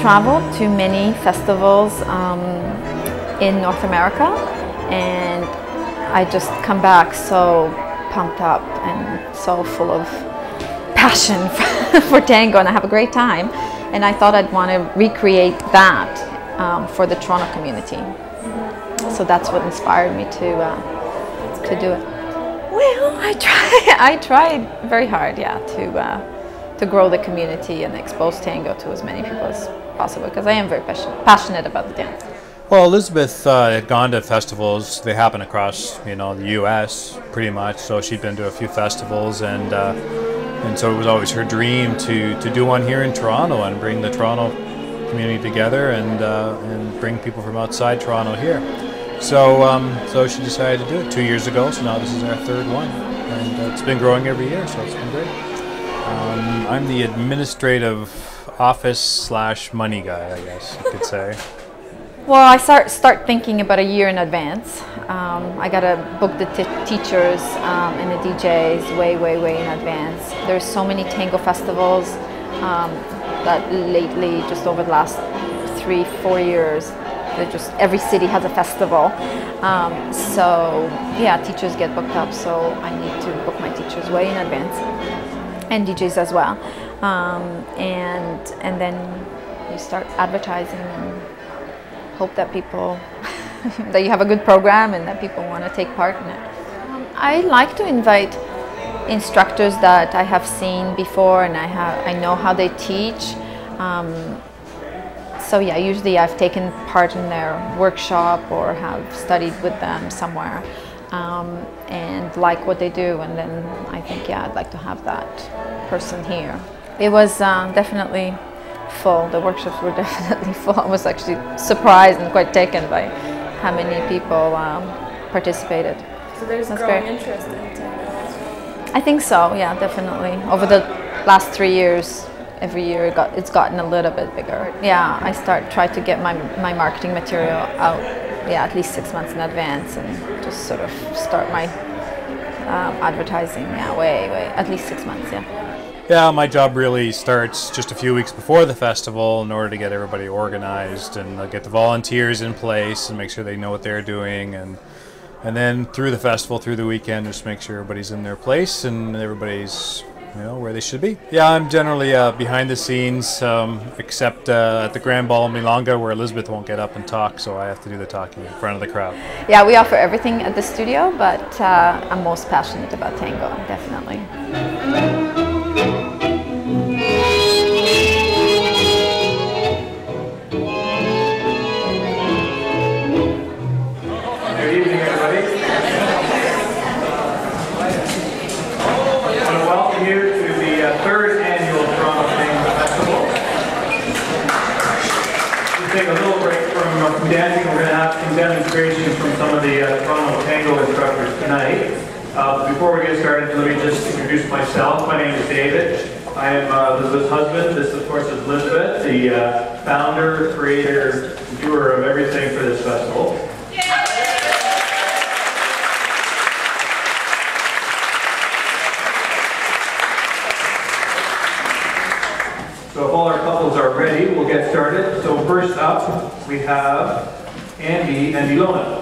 traveled to many festivals in North America, and I just come back so pumped up and so full of passion for tango, and I have a great time. And I thought I'd want to recreate that for the Toronto community. So that's what inspired me to do it. Well, I tried very hard, yeah, to grow the community and expose tango to as many people as possible, because I am very passionate about the dance. Well, Elizabeth had gone to festivals. They happen across, the U.S. pretty much. So she'd been to a few festivals, and so it was always her dream to do one here in Toronto and bring the Toronto community together and bring people from outside Toronto here. So she decided to do it 2 years ago. So now this is our third one, and it's been growing every year. So it's been great. I'm the administrative office / money guy, I guess you could say. Well, I start thinking about a year in advance. I gotta book the teachers and the DJs way in advance. There's so many tango festivals that lately, just over the last 3-4 years, just every city has a festival. So yeah, teachers get booked up, so I need to book my teachers way in advance, and DJs as well. And then you start advertising and hope that people, that you have a good program and that people want to take part in it. I like to invite instructors that I have seen before, and I know how they teach. So yeah, usually I've taken part in their workshop or have studied with them somewhere, and like what they do, and then I think, yeah, I'd like to have that person here. It was definitely full. The workshops were definitely full. I was actually surprised and quite taken by how many people participated. So there's growing interest in tango. I think so, yeah, definitely. Over the last 3 years, every year it's gotten a little bit bigger. Yeah, I try to get my marketing material out, yeah, at least 6 months in advance, and just sort of start my advertising, yeah, way, at least 6 months, yeah. Yeah, my job really starts just a few weeks before the festival in order to get everybody organized and get the volunteers in place and make sure they know what they're doing, and then through the festival, through the weekend, just make sure everybody's in their place and everybody's where they should be. Yeah, I'm generally behind the scenes, except at the Grand Ball in Milonga, where Elizabeth won't get up and talk, so I have to do the talking in front of the crowd. Yeah, we offer everything at the studio, but I'm most passionate about tango, definitely. Good evening, everybody. I want to welcome you to the third annual Toronto Tango Festival. We'll take a little break from dancing. We're going to have some demonstrations from some of the Toronto Tango instructors tonight. Before we get started, let me just introduce myself. My name is David. I am Elizabeth's husband. This, of course, is Elizabeth, the founder, creator, doer of everything for this festival. So if all our couples are ready, we'll get started. So first up, we have Andy and Ilona.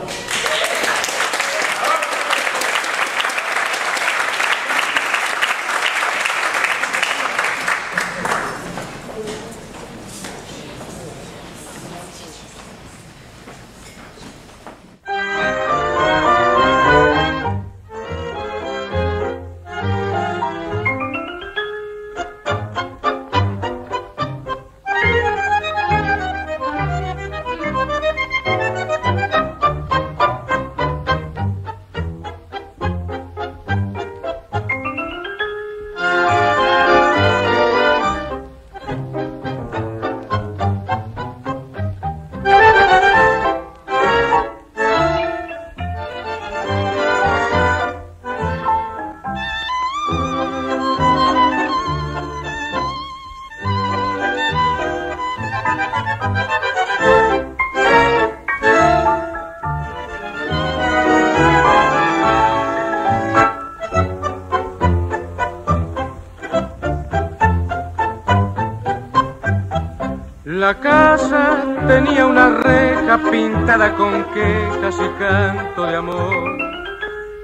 La casa tenía una reja pintada con quejas y canto de amor.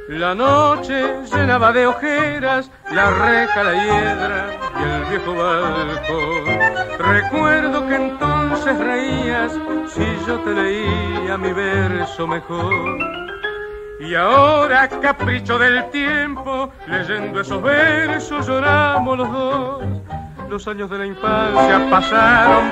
La noche llenaba de ojeras la reja, la hiedra y el viejo balcón. Recuerdo que entonces reías si yo te leía mi verso mejor. Y ahora, capricho del tiempo, leyendo esos versos lloramos los dos. Los años de la infancia pasaron,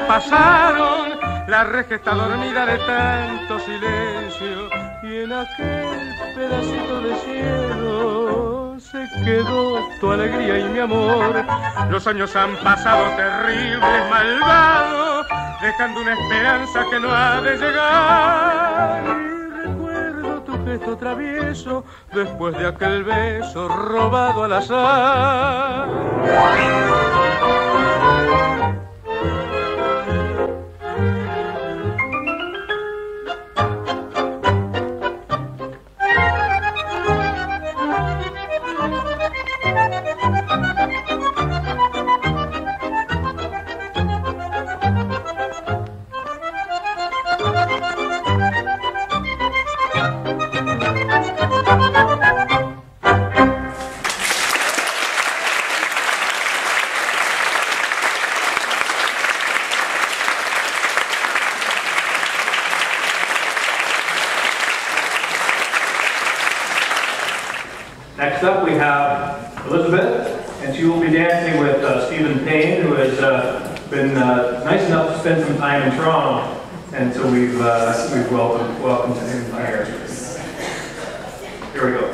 la reja está dormida de tanto silencio, y en aquel pedacito de cielo se quedó tu alegría y mi amor. Los años han pasado terribles, malvados, dejando una esperanza que no ha de llegar. Y recuerdo tu gesto travieso después de aquel beso robado al azar. Next up we have Elizabeth, and she will be dancing with Stephen Payne, who has been nice enough to spend some time in Toronto, and so we've welcomed him here. Here we go.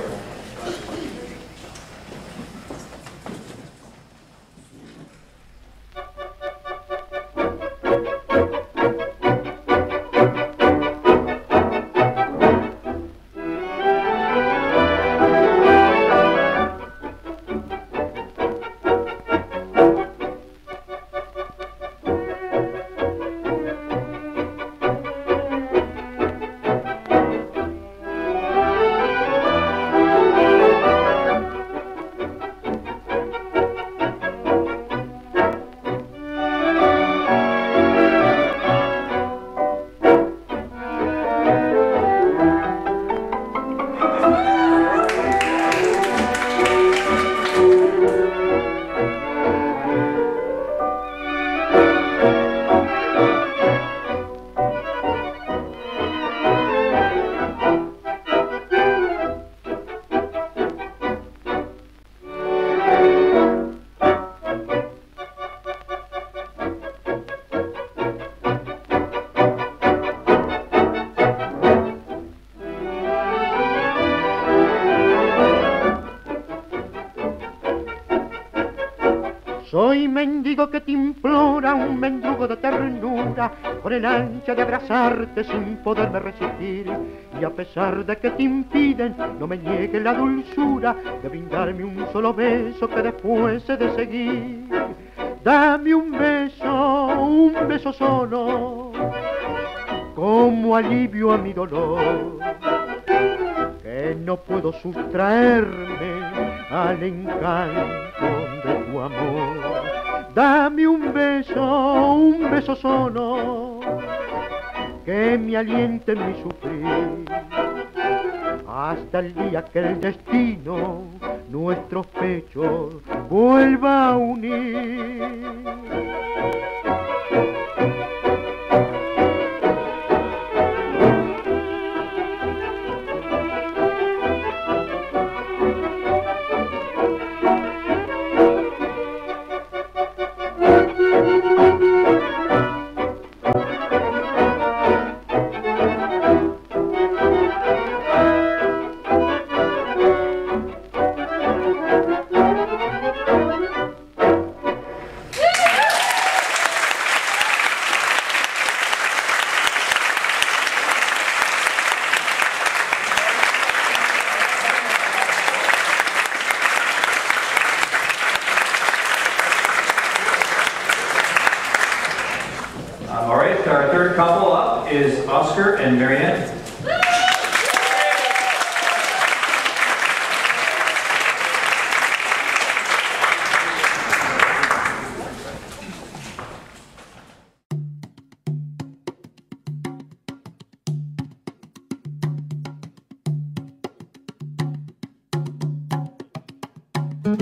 Soy mendigo que te implora, un mendrugo de ternura, con el ansia de abrazarte sin poderme resistir. Y a pesar de que te impiden, no me niegue la dulzura de brindarme un solo beso que después he de seguir. Dame un beso solo, como alivio a mi dolor, que no puedo sustraerme al encanto de tu amor. Dame un beso solo, que me aliente en mi sufrir, hasta el día que el destino nuestros pechos vuelva a unir. So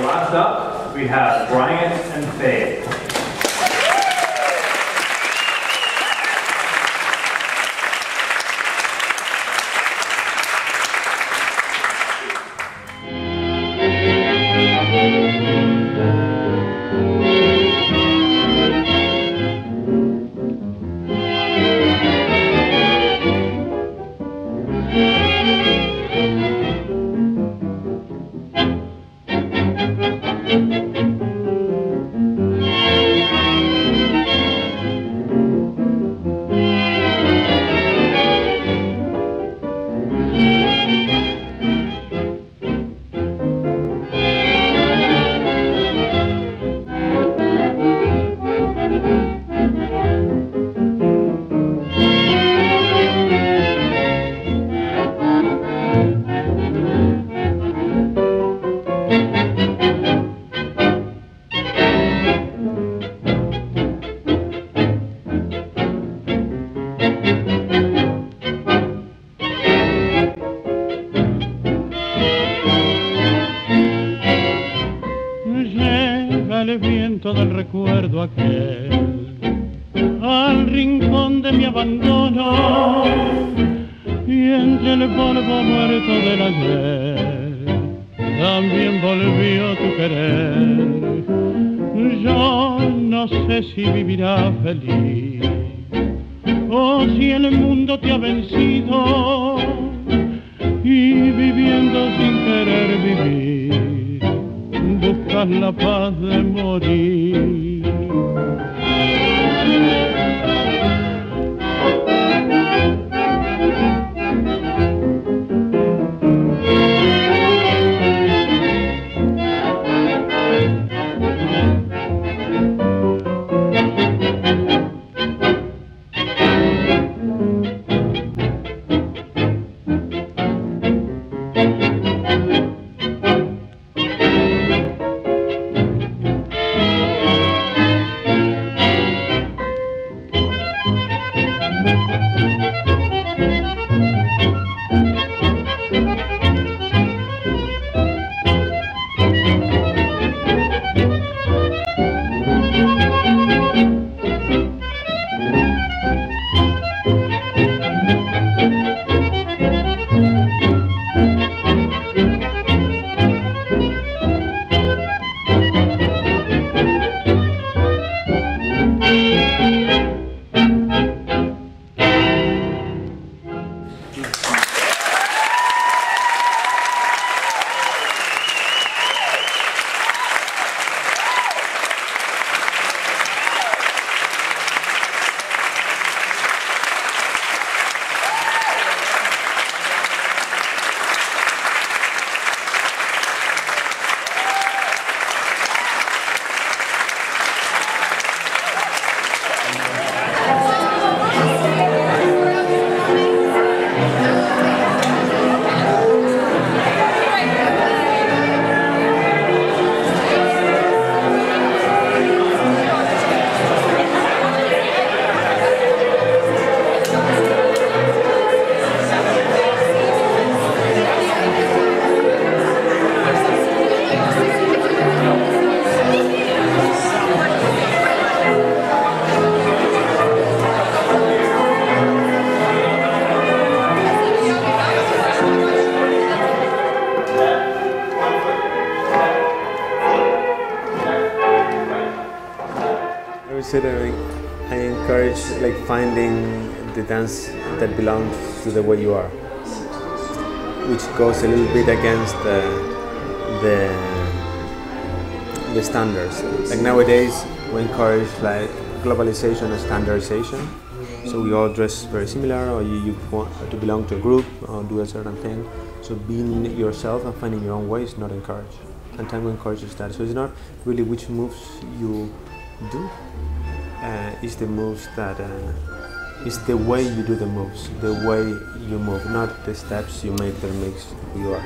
last up, we have Bryant and Faye. El viento del recuerdo aquel al rincón de mi abandono y entre el polvo muerto del ayer también volvió tu querer. Yo no sé si vivirás feliz o si el mundo te ha vencido y viviendo sin querer vivir buscas la paz de morir. I encourage like finding the dance that belongs to the way you are, which goes a little bit against the standards. Like nowadays, we encourage like globalization and standardization. So we all dress very similar, or you want to belong to a group or do a certain thing. So being yourself and finding your own way is not encouraged. And Tango encourages that. So it's not really which moves you do. It's the moves that it's the way you do the moves, the way you move, not the steps you make that makes who you are.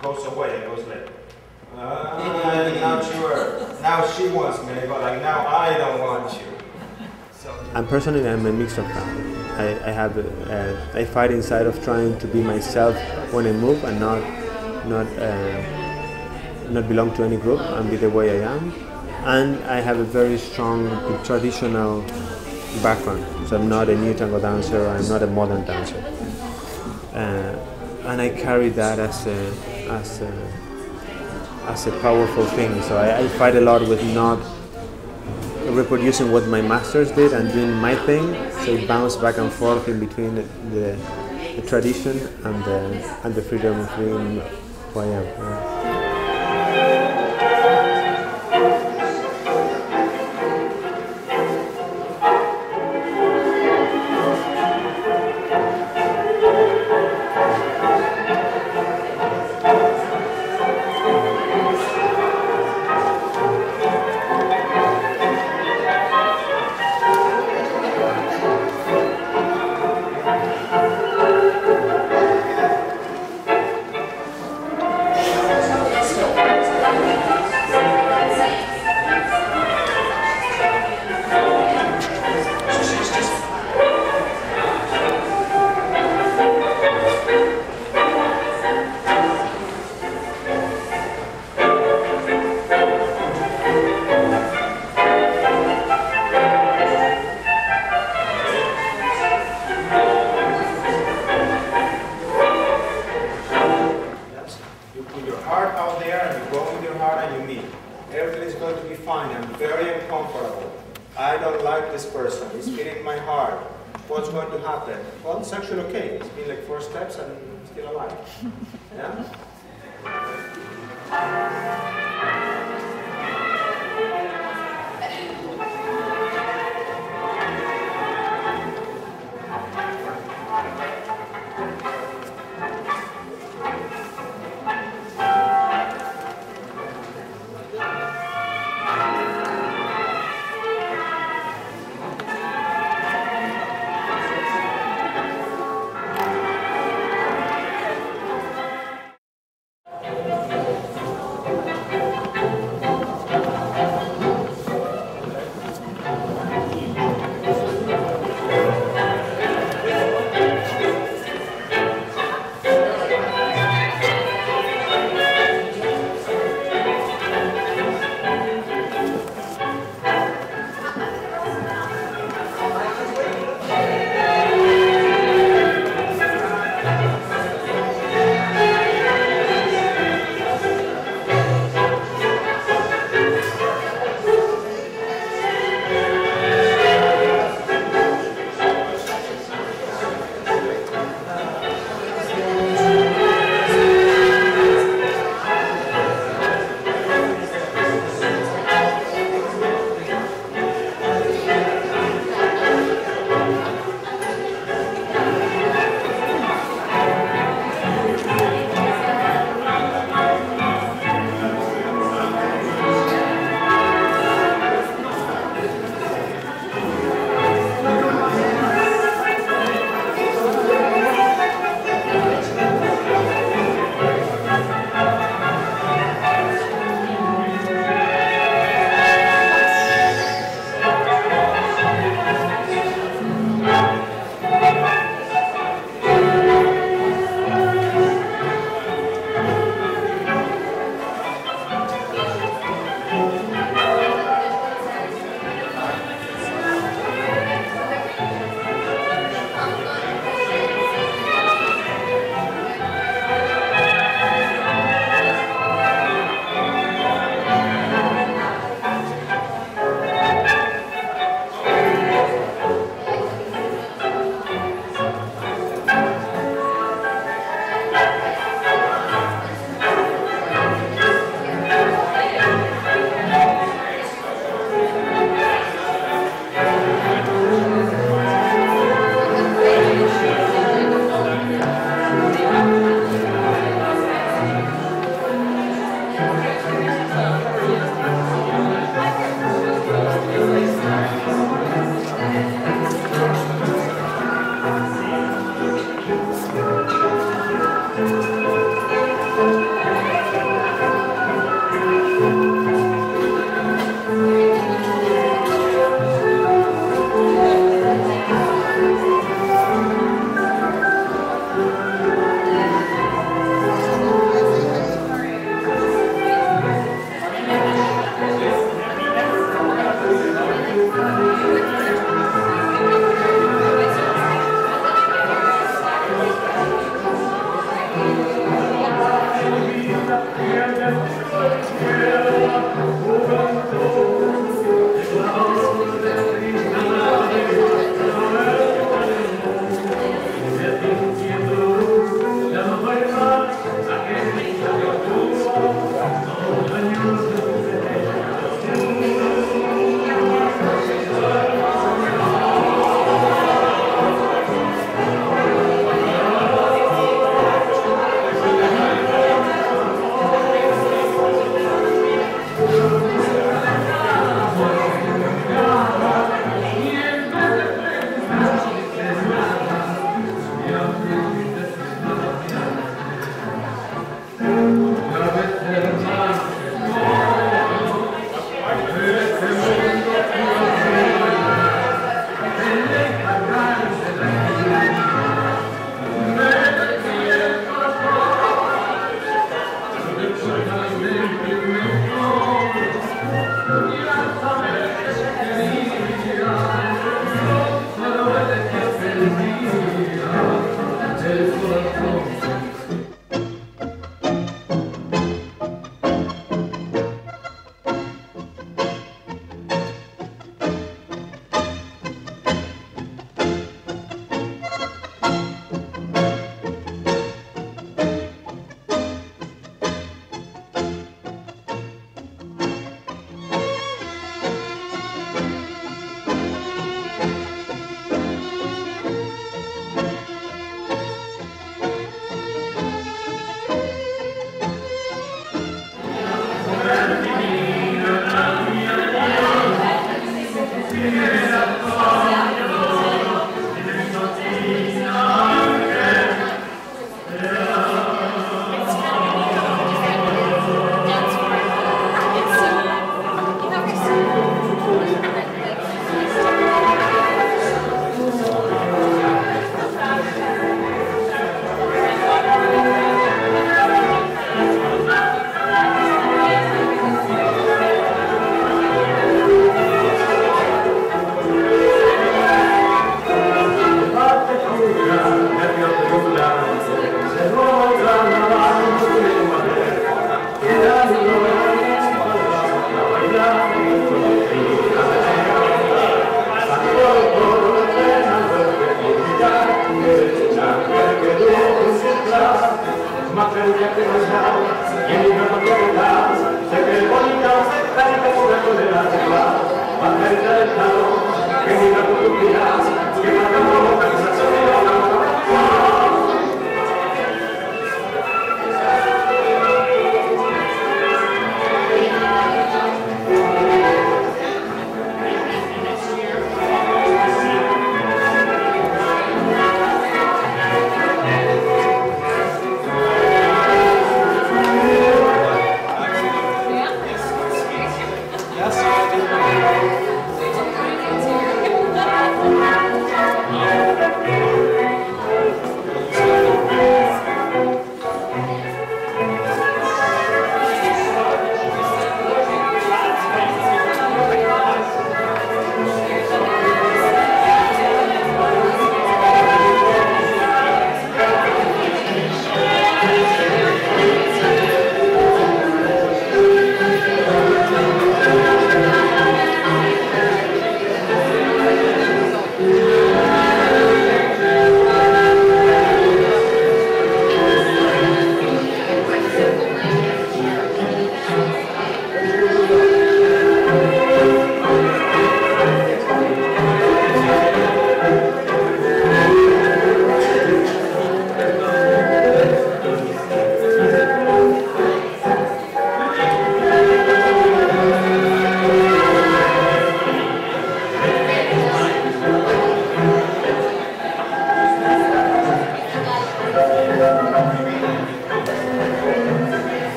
Goes away, it goes like, now she wants me, but like now I don't want you. So. And personally, I'm a mix of that. I fight inside of trying to be myself when I move and not belong to any group and be the way I am. And I have a very strong traditional background, so I'm not a new tango dancer, I'm not a modern dancer. And I carry that as a powerful thing. So I fight a lot with not reproducing what my masters did and doing my thing, so it bounced back and forth in between the tradition and the freedom of being who I am. Yeah. I don't like this person. It's been in my heart. What's going to happen? Well, it's actually okay. It's been like 4 steps and still alive. Yeah?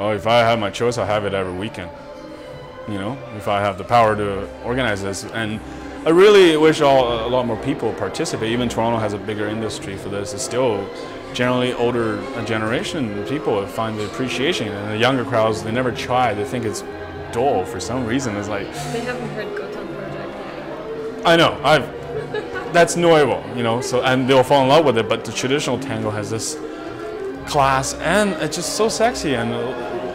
Oh, if I have my choice, I'll have it every weekend. You know, if I have the power to organize this. And I really wish a lot more people participate. Even Toronto has a bigger industry for this. It's still generally older generation people find the appreciation, and the younger crowds, they never try. They think it's dull for some reason. It's like They haven't heard Gotan Project. I know that's nuevo, you know. So and they'll fall in love with it. But the traditional tango has this class, and it's just so sexy. And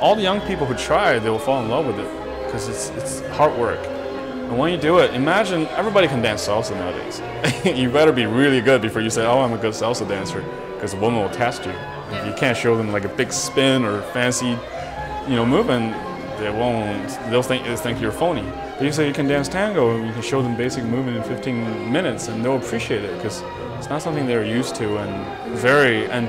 all the young people who try it, they will fall in love with it because it's hard work. And when you do it, imagine everybody can dance salsa nowadays. You better be really good before you say, "Oh, I'm a good salsa dancer," because a woman will test you. If you can't show them like a big spin or fancy, you know, movement, they won't. They'll think you're phony. But you say you can dance tango, and you can show them basic movement in 15 minutes, and they'll appreciate it because it's not something they're used to, and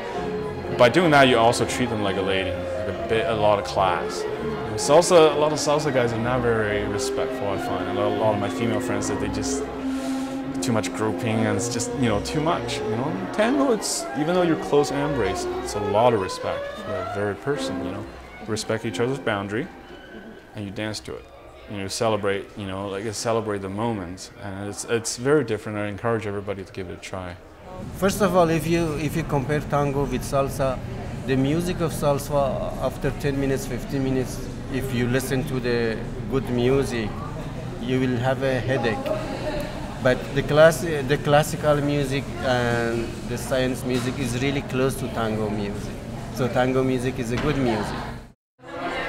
by doing that, you also treat them like a lady, like a lot of class. Salsa, a lot of salsa guys are not very respectful, I find. A lot of my female friends that they just too much grouping and it's just, you know, too much. You know, tango, it's even though you're close embrace, it's a lot of respect for that very person. You know, respect each other's boundary, and you dance to it. You celebrate, you know, like celebrate the moments, and it's very different. I encourage everybody to give it a try. First of all, if you compare tango with salsa, the music of salsa after 10 minutes, 15 minutes, if you listen to the good music, you will have a headache. But the classical music and the science music is really close to tango music. So tango music is a good music.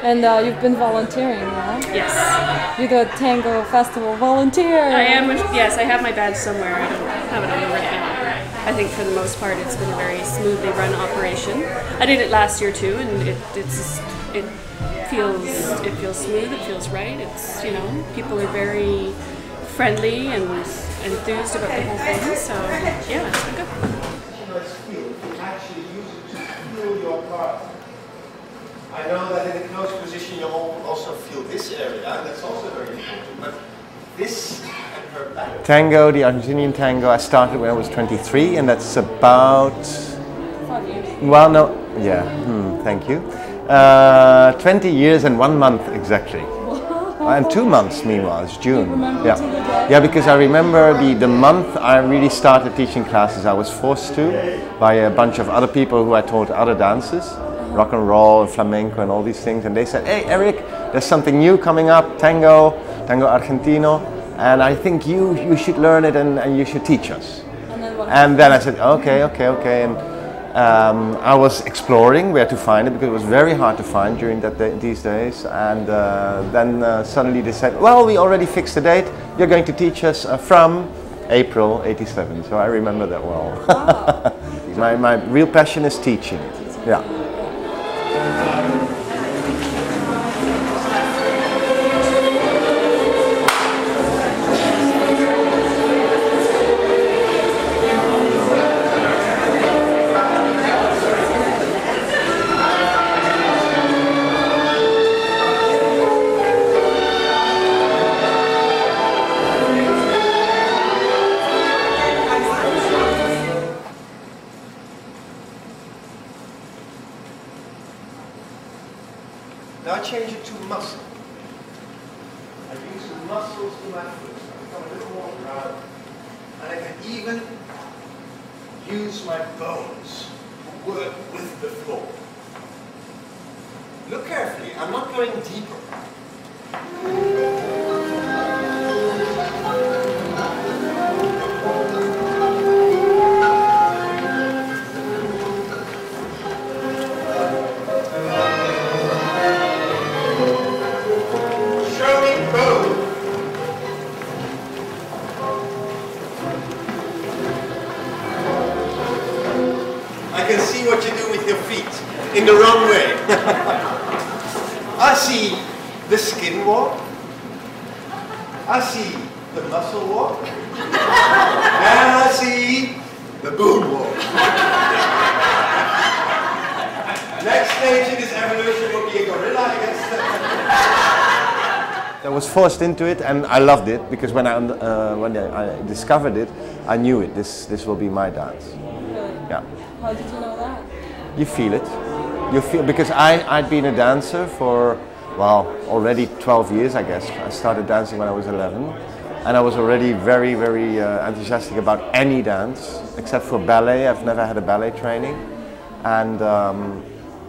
And you've been volunteering, right? Yes. You're the Tango Festival volunteer. I am, yes, I have my badge somewhere. I don't have it on me right now. I think for the most part it's been a very smoothly run operation. I did it last year too, and it feels smooth, it feels right. It's, you know, people are very friendly and enthused about the whole thing, so yeah, it's been good. Actually use it to feel your part. I know that in a close position you also feel this area, and that's also very important, but this and her back. Tango, the Argentinian tango, I started when I was 23, and that's about... 5 years. Well, no, yeah, thank you. 20 years and 1 month exactly. And 2 months meanwhile, it's June. Yeah, because I remember the month I really started teaching classes. I was forced to by a bunch of other people who I taught other dances, rock and roll and flamenco and all these things. And they said, "Hey Eric, there's something new coming up, tango Argentino, and I think you should learn it and you should teach us." And then I said, okay. And I was exploring where to find it because it was very hard to find during these days. And then suddenly they said, "Well, we already fixed the date. You're going to teach us from April '87." So I remember that well. Wow. my real passion is teaching. Yeah. Now change it to muscle. I use the muscles to my foot. I become a little more round. And I can even use my bones to work with the floor. Look carefully, I'm not going deeper. What you do with your feet in the wrong way. I see the skin walk. I see the muscle walk. And I see the bone walk. Next stage in this evolution will be a gorilla, I guess. I was forced into it, and I loved it because when I discovered it, I knew it. This will be my dance. Really? Yeah. How did you know that? You feel it. You feel, because I'd been a dancer for, well, already 12 years, I guess. I started dancing when I was 11, and I was already very, very enthusiastic about any dance, except for ballet. I've never had a ballet training, and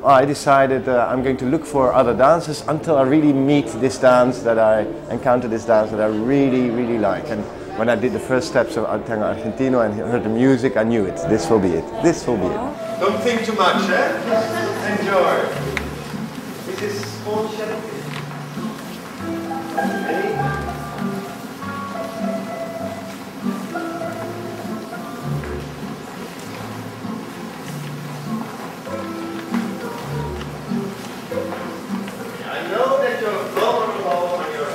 I decided I'm going to look for other dances until I really meet this dance that I encounter this dance that I really, really like. And when I did the first steps of Tango Argentino and heard the music, I knew it. This will be it. This will be it. Don't think too much, eh? Enjoy. This is small shadow. I know that you're vulnerable on your own.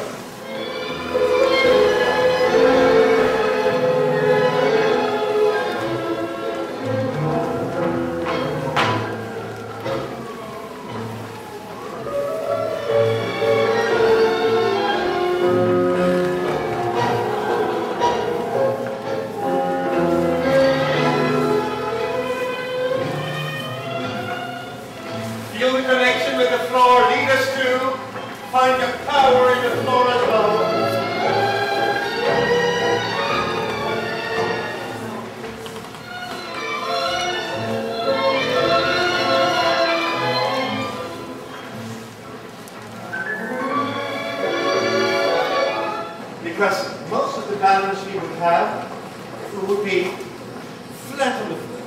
Feel the connection with the floor. Lead us to find the power in the floor as well. Because most of the balance we would have would be flat on the floor.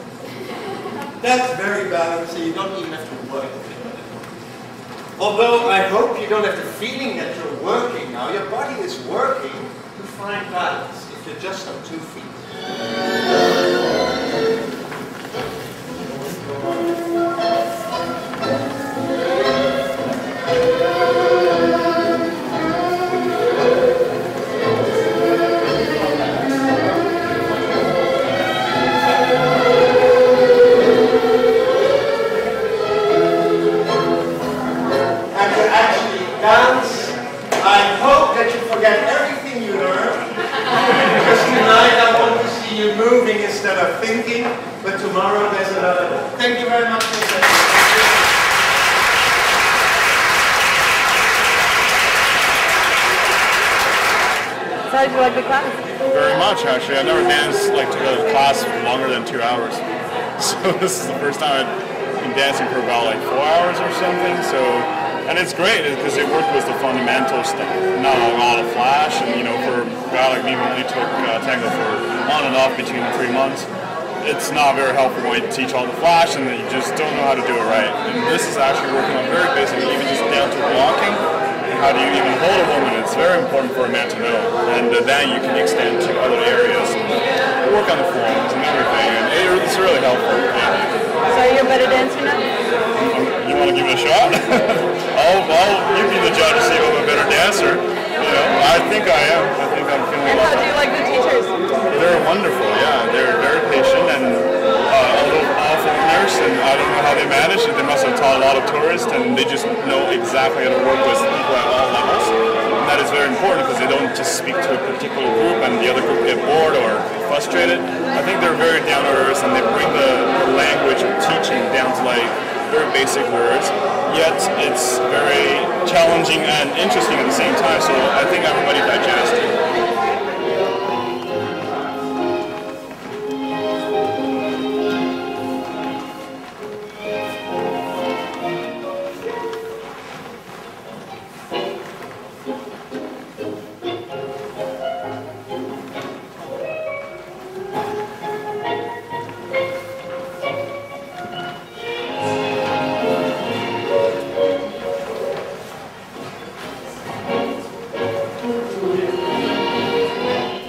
That's very balanced, so you don't even have to work. Although I hope you don't have the feeling that you're working now. Your body is working to find balance if you're just on 2 feet. Dance. I hope that you forget everything you learned, because tonight I want to see you moving instead of thinking, but tomorrow there's another. Thank you very much for that. So did you like the class? Very much, actually. I've never danced like to a class for longer than 2 hours. So this is the first time I've been dancing for about like 4 hours or something. So. And it's great because it worked with the fundamental stuff, not a lot of flash. And for a guy like me who only took tango for on and off between 3 months, it's not very helpful when you teach all the flash and then you just don't know how to do it right. And this is actually working on very basic, even just down to walking and how do you even hold a woman. It's very important for a man to know. And then you can extend to other areas and work on the forms and everything. And it's really helpful. Yeah. So you're a better dancer now? You want to give it a shot? You be the judge to see if I'm a better dancer. I think I am. I think I'm feeling. And how do you like the teachers? They're wonderful. Yeah, they're very patient and all foreigners, and I don't know how they manage it. They must have taught a lot of tourists, and they just know exactly how to work with people at all levels. And that is very important because they don't just speak to a particular group, and the other group get bored or frustrated. I think they're very down to earth, and they bring the language of teaching down to like very basic words, yet it's very challenging and interesting at the same time, so I think everybody digests it.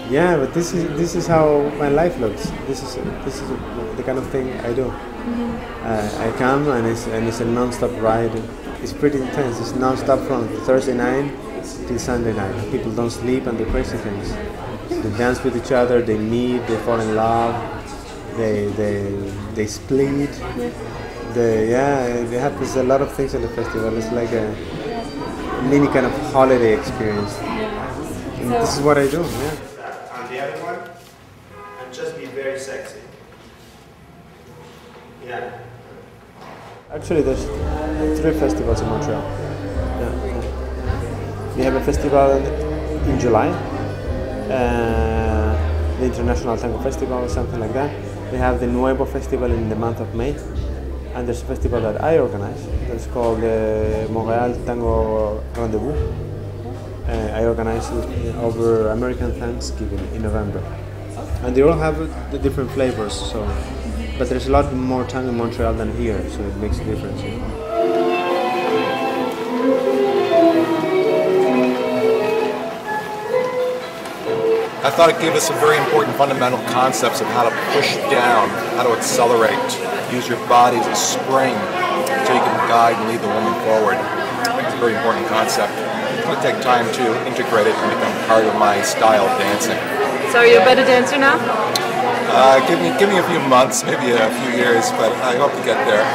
Yeah, but this is how my life looks. This is the kind of thing I do. I come and it's a non-stop ride. It's pretty intense. It's non-stop from Thursday night till Sunday night. People don't sleep and do crazy things. They dance with each other. They meet. They fall in love. They split. They happens a lot of things at the festival. It's like a mini kind of holiday experience. And this is what I do. Yeah. The other one, and just be very sexy. Yeah. Actually, there's 3 festivals in Montreal. Yeah. We have a festival in July, the International Tango Festival or something like that. We have the Nuevo Festival in the month of May, and there's a festival that I organize that's called the Montreal Tango Rendezvous. I organize it over American Thanksgiving in November, and they all have the different flavors. So, but there's a lot more tango in Montreal than here, so it makes a difference. You know? I thought it gave us some very important fundamental concepts of how to push down, how to accelerate, use your body as a spring so you can guide and lead the woman forward. I think it's a very important concept. It's going to take time to integrate it and become part of my style of dancing. So are you a better dancer now? Give me a few months, maybe a few years, but I hope to get there.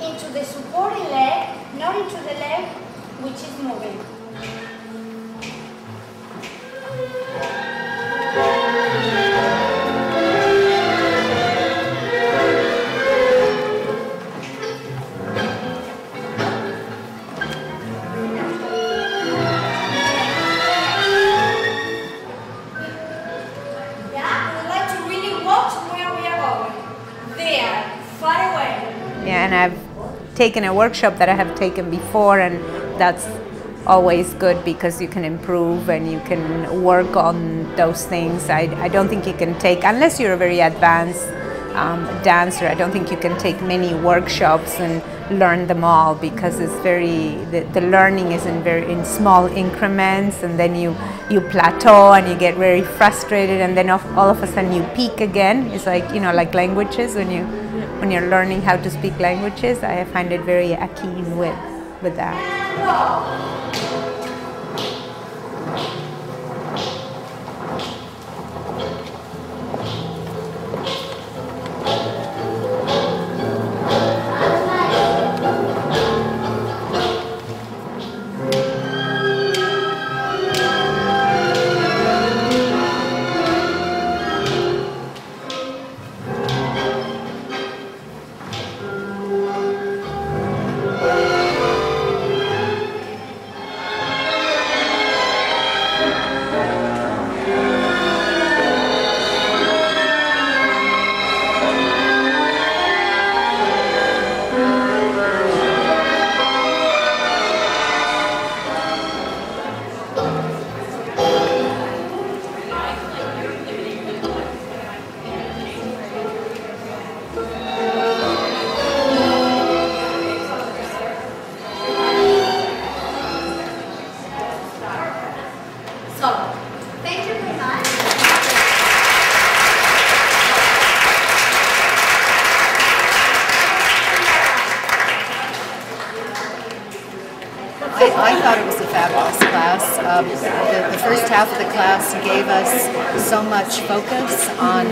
Into the supporting leg, not into the leg which is moving. Yeah, we'd like to really walk to where we are going. There, far away. Yeah, and I've taken a workshop that I have taken before, and that's always good because you can improve and you can work on those things. I don't think you can take, unless you're a very advanced dancer, I don't think you can take many workshops and learn them all, because it's very, the learning is in small increments, and then you plateau and you get very frustrated, and then all of a sudden you peak again. It's like, you know, like languages, when you're learning how to speak languages, I find it very keen with that. I thought it was a fabulous class. The first half of the class gave us so much focus on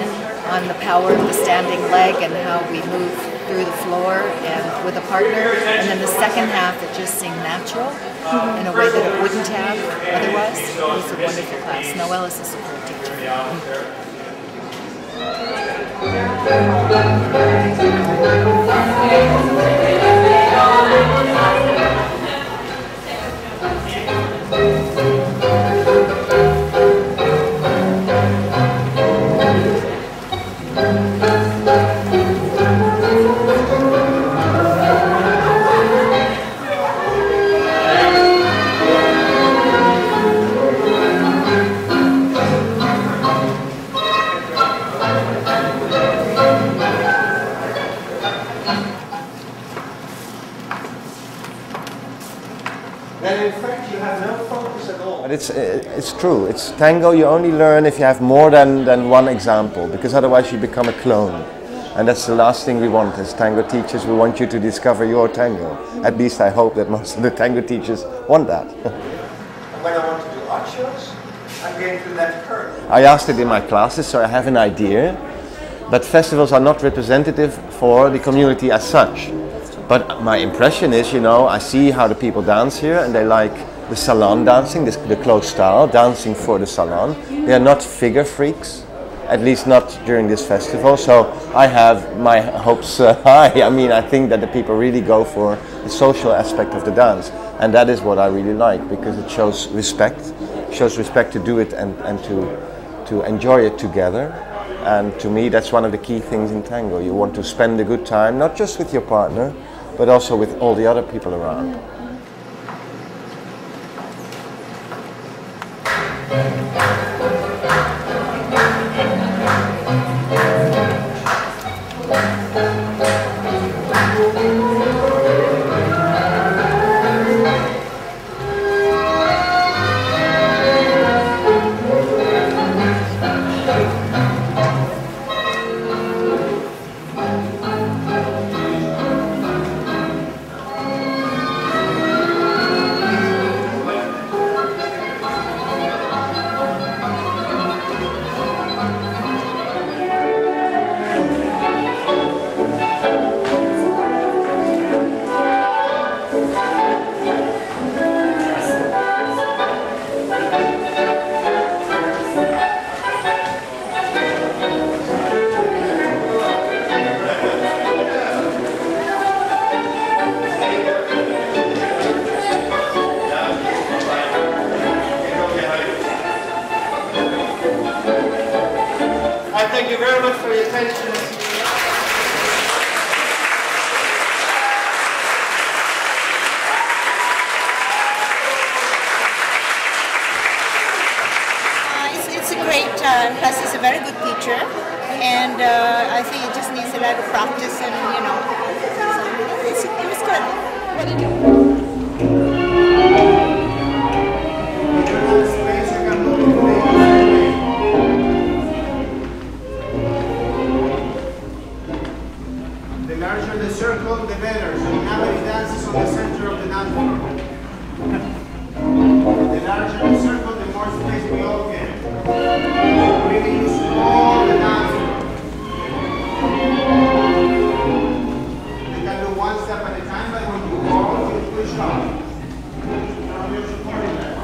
the power of the standing leg and how we move through the floor and with a partner. And then the second half, it just seemed natural in a way that it wouldn't have otherwise. It was a wonderful class. Noelle is a superb teacher. But it's true. It's tango. You only learn if you have more than one example, because otherwise you become a clone. And that's the last thing we want as tango teachers. We want you to discover your tango. At least I hope that most of the tango teachers want that. When I want to do art shows, I'm going to let her. I asked it in my classes, so I have an idea. But festivals are not representative for the community as such. But my impression is, you know, I see how the people dance here, and they like the salon dancing, the closed style, dancing for the salon. They are not figure freaks, at least not during this festival. So I have my hopes high. I mean, I think that the people really go for the social aspect of the dance. And that is what I really like, because it shows respect. It shows respect to do it and to enjoy it together. And to me, that's one of the key things in tango. You want to spend a good time, not just with your partner, but also with all the other people around. Thank you very much for your attention. It's a great time, plus he's a very good teacher, and I think it just needs a lot of practice, and you know, it was good. What did you? The larger the circle, the better. So nobody dances on the center of the dance floor. The larger the circle, the more space we all get. Really use all the dance floor. You can do one step at a time, but when you go, you push off. Now you're supporting that.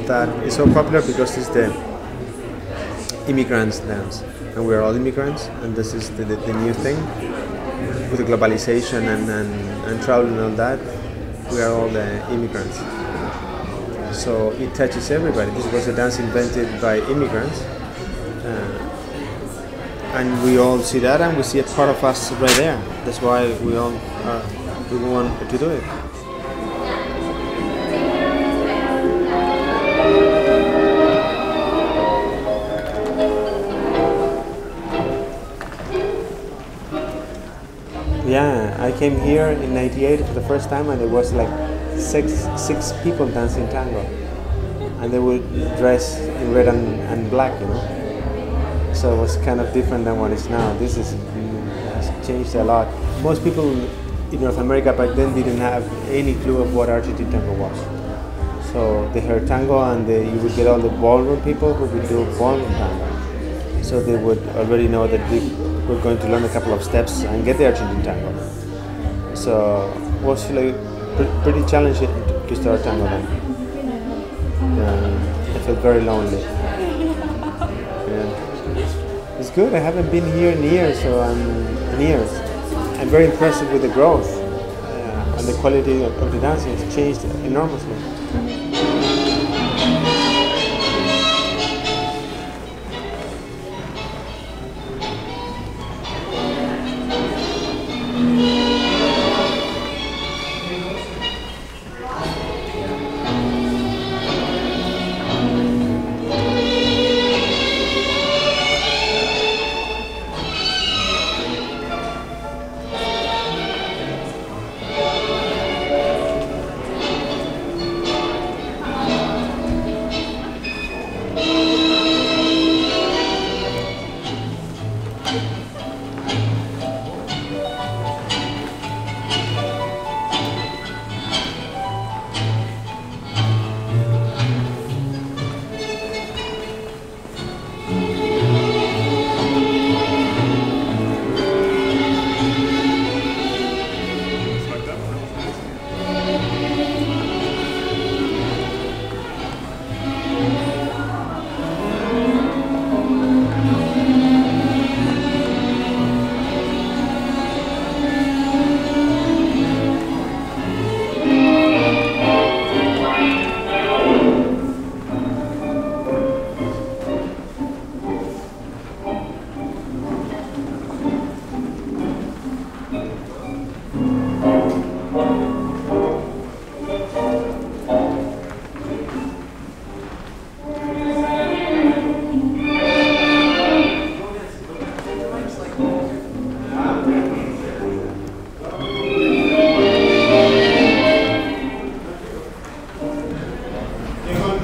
That is so popular because it's the immigrants dance, and we're all immigrants, and this is the new thing with the globalization and travel and all that. We are all the immigrants, so it touches everybody. This was a dance invented by immigrants, and we all see that, and we see a part of us right there. That's why we want to do it. Yeah, I came here in '98 for the first time, and there was like six people dancing tango, and they would dress in red and black, you know. So it was kind of different than what it's now. This has changed a lot. Most people in North America back then didn't have any clue of what Argentine tango was. So they heard tango, and you would get all the ballroom people who would do ballroom tango. So they would already know that we're going to learn a couple of steps and get the Argentine tango. So it was like pretty challenging to start tango then. I felt very lonely. Yeah. It's good. I haven't been here in years, so I'm very impressed with the growth and the quality of the dancing. It's changed enormously.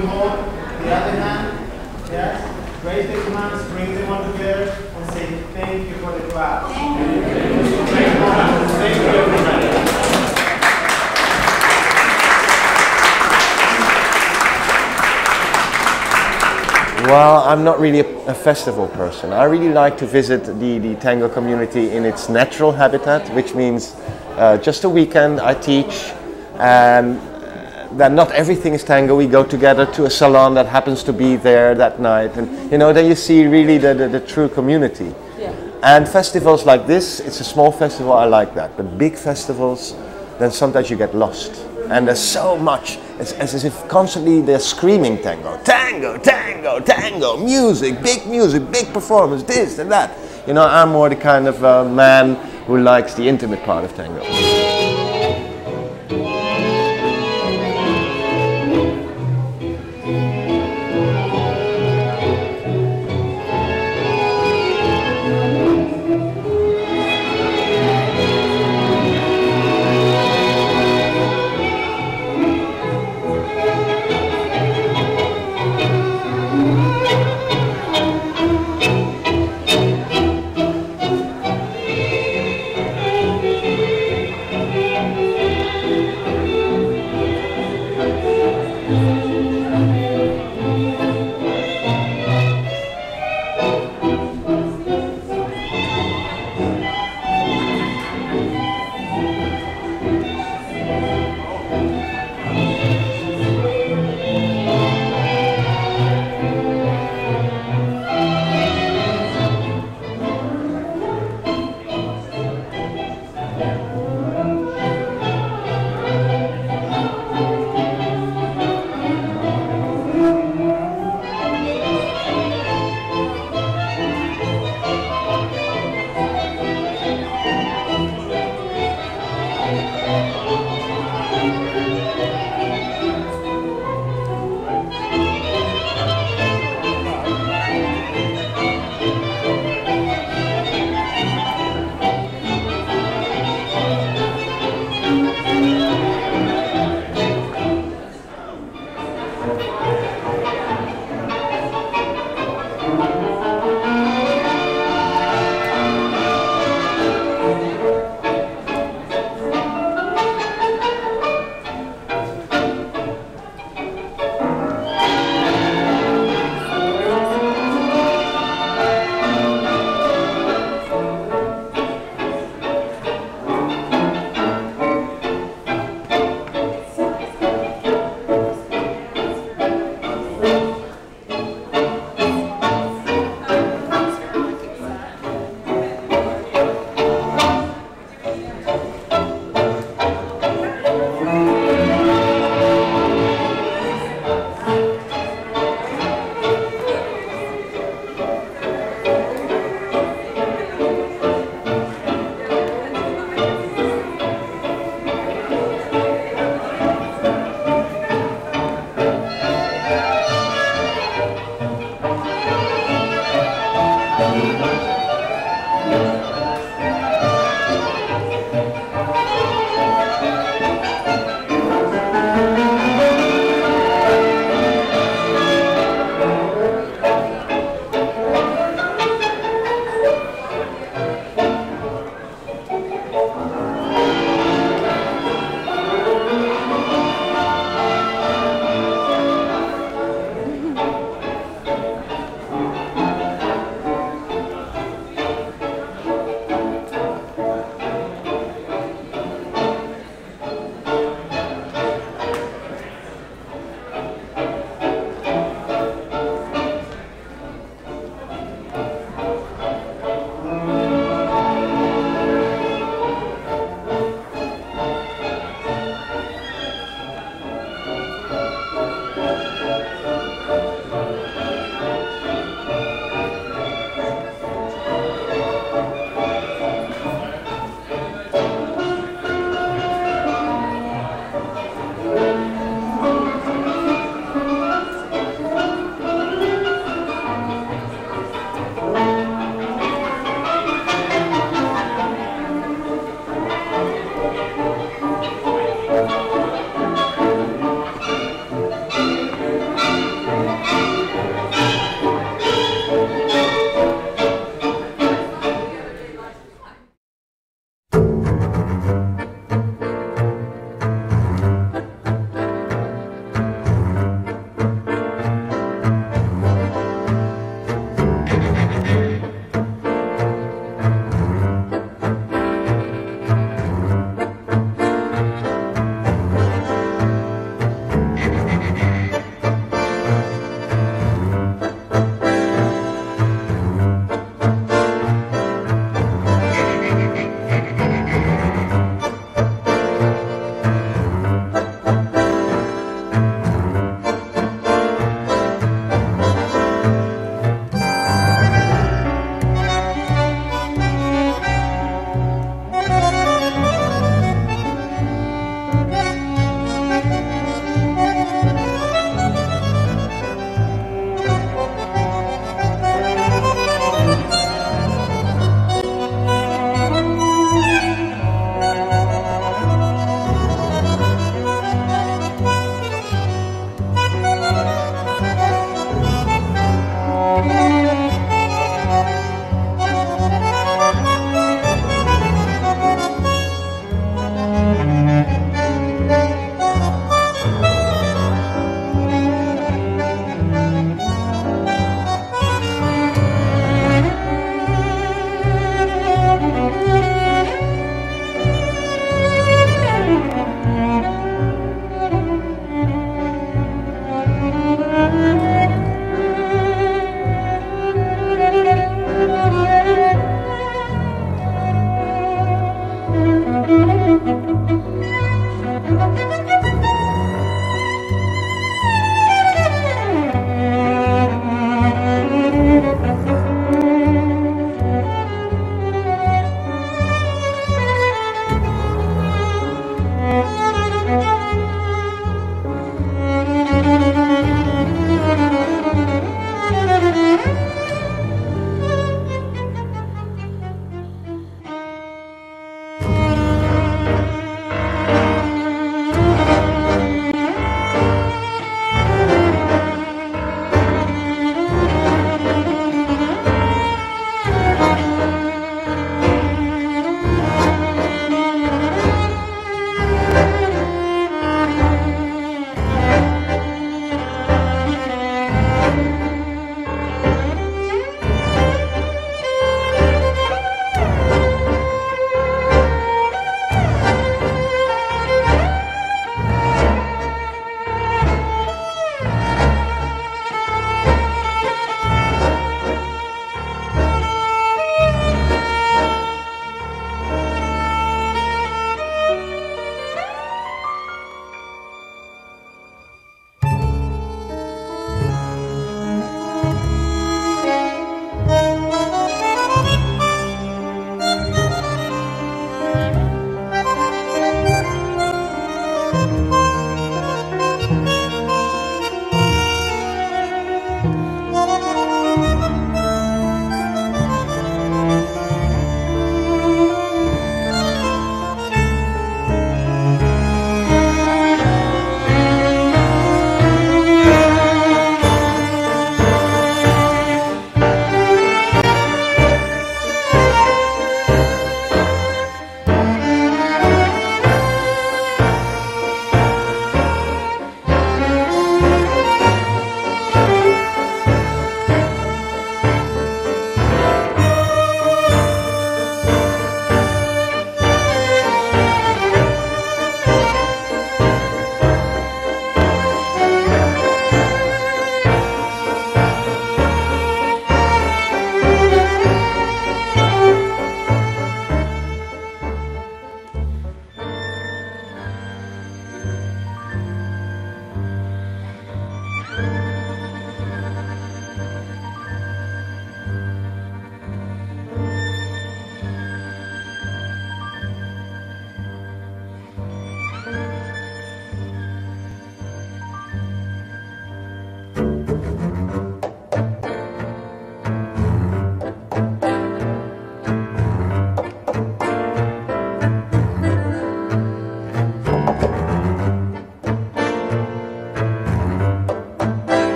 you hold the other hand, yes? Raise the two hands, bring them all together, and say thank you for the class. Thank you, everybody. Well, I'm not really a festival person. I really like to visit the tango community in its natural habitat, which means just a weekend I teach, and then not everything is tango. We go together to a salon that happens to be there that night, and you know, then you see really the true community. Yeah. And festivals like this, it's a small festival, I like that. But big festivals, then sometimes you get lost. And there's so much, it's as if constantly they're screaming tango, tango, tango, tango, music, big performance, this and that. You know, I'm more the kind of man who likes the intimate part of tango.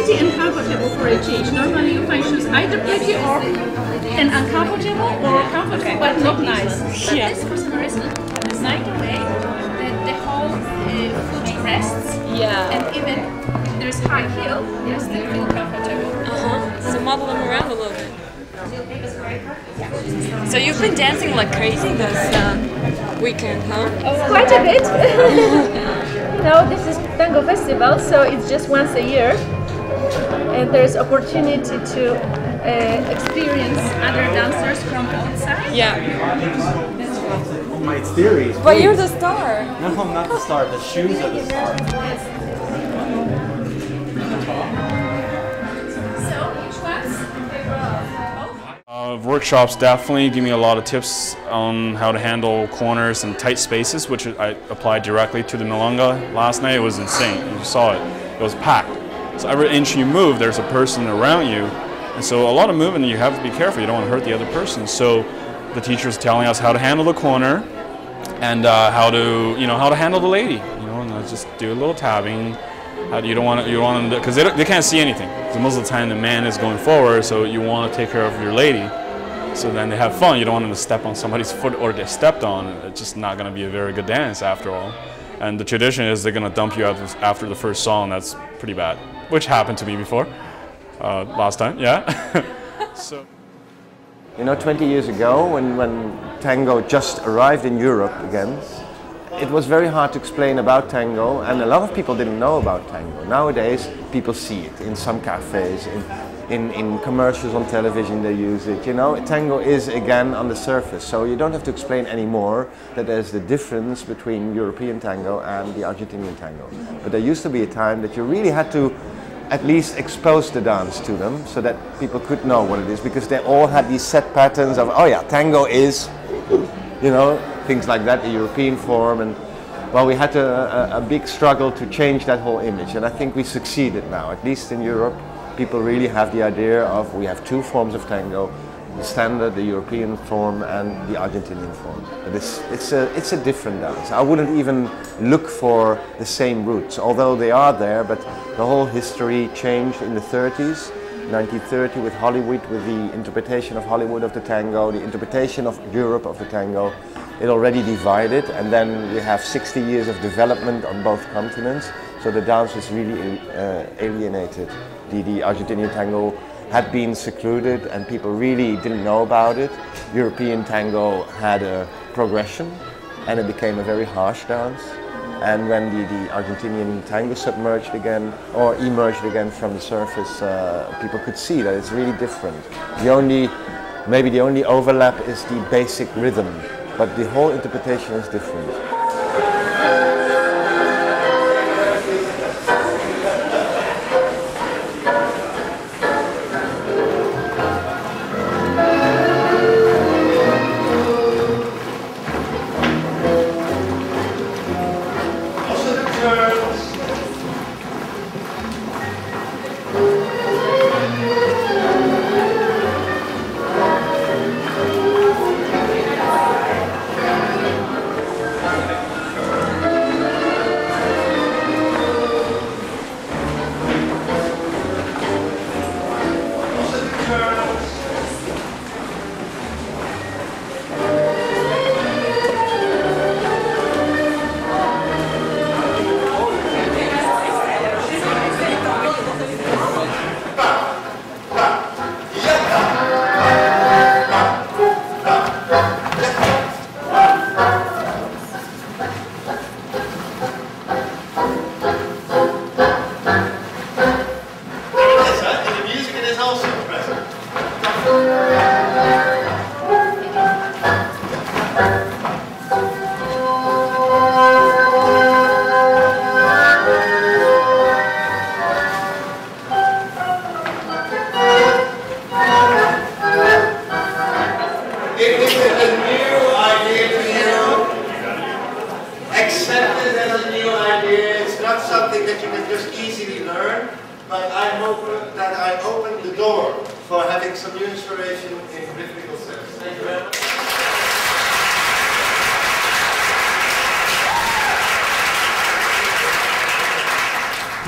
pretty and comfortable for a change. Normally you find shoes either pretty or and uncomfortable or comfortable but not nice. But this for some reason, designed a way that the whole foot rests. Yeah. And even there's high heel, you still feel comfortable. So model them around a little bit. So you've been dancing like crazy this weekend, huh? Quite a bit. You know, this is Tango Festival, so it's just once a year. And there's opportunity to experience other dancers from outside. Yeah. My theory. But you're the star. No, I'm not the star. The shoes are the star. So, which ones? Workshops definitely give me a lot of tips on how to handle corners and tight spaces, which I applied directly to the milonga last night. It was insane. You saw it. It was packed. So every inch you move, there's a person around you. And so a lot of movement, you have to be careful. You don't want to hurt the other person. So the teacher was telling us how to handle the corner and how to handle the lady. And just do a little tabbing. You don't want them because they can't see anything. So most of the time the man is going forward, so you want to take care of your lady. So then they have fun. You don't want them to step on somebody's foot or get stepped on. It's just not going to be a very good dance after all. And the tradition is they're going to dump you out after the first song. That's pretty bad, which happened to me before, last time, yeah. So. 20 years ago when tango just arrived in Europe again, it was very hard to explain about tango, and a lot of people didn't know about tango. Nowadays, people see it in some cafes, in commercials on television they use it. Tango is again on the surface, so you don't have to explain anymore that there's the difference between European tango and the Argentinian tango. But there used to be a time that you really had to at least expose the dance to them so that people could know what it is, because they all had these set patterns of, oh yeah, tango is, things like that, the European form, and well, we had a big struggle to change that whole image, and I think we succeeded now. At least in Europe, people really have the idea of we have two forms of tango, the standard, the European form, and the Argentinian form. But it's a different dance. I wouldn't even look for the same roots, although they are there, but the whole history changed in the 30s. 1930 with Hollywood, with the interpretation of Hollywood of the tango, the interpretation of Europe of the tango. It already divided, and then we have 60 years of development on both continents, so the dance is really alienated. The Argentinian tango had been secluded and people really didn't know about it. European tango had a progression and it became a very harsh dance. And when the Argentinian tango submerged again, or emerged again from the surface, people could see that it's really different. Maybe the only overlap is the basic rhythm, but the whole interpretation is different.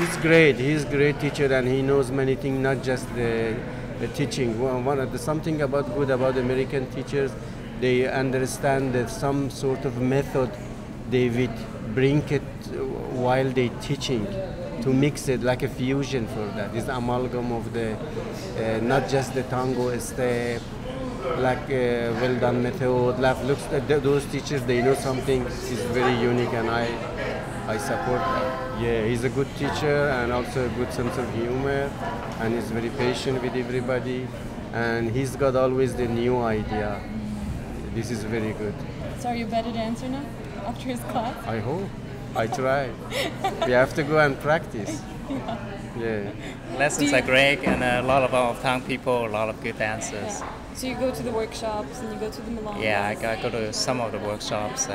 He's great. He's a great teacher, and he knows many things, not just the teaching. Something about good about American teachers, they understand that some sort of method they would bring it while they teaching to mix it like a fusion for that. It's amalgam of the not just the tango, it's the like well done method. Looks those teachers, they know something is very unique, and I support that. Yeah, he's a good teacher and also a good sense of humor, and he's very patient with everybody, and he's got always the new idea. This is very good. So are you a better dancer now after his class? I hope. I try. We have to go and practice. Yeah. Lessons are great, and a lot of our town people, a lot of good dancers. Yeah. So you go to the workshops and you go to the milongas? Yeah, I go to some of the workshops,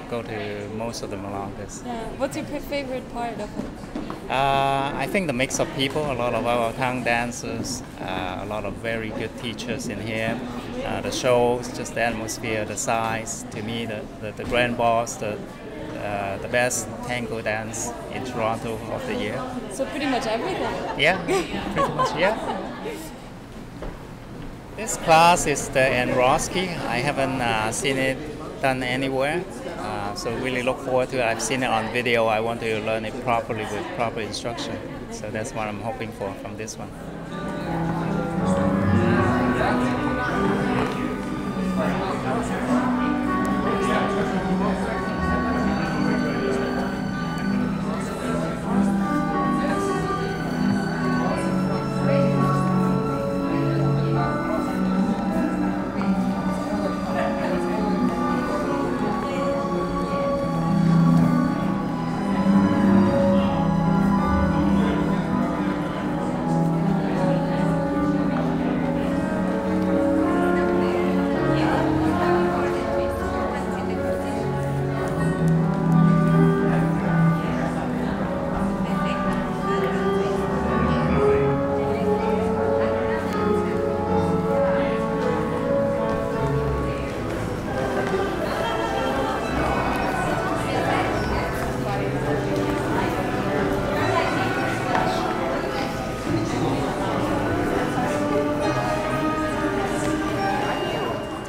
go to most of the milongas. Yeah. What's your favorite part of it? I think the mix of people, a lot of our town dancers, a lot of very good teachers in here. The shows, just the atmosphere, the size. To me, the grand boss, the best tango dance in Toronto of the year. So pretty much everything? Yeah, pretty much, yeah. This class is the Enrosky. I haven't seen it done anywhere, so really look forward to it. I've seen it on video. I want to learn it properly with proper instruction. So that's what I'm hoping for from this one.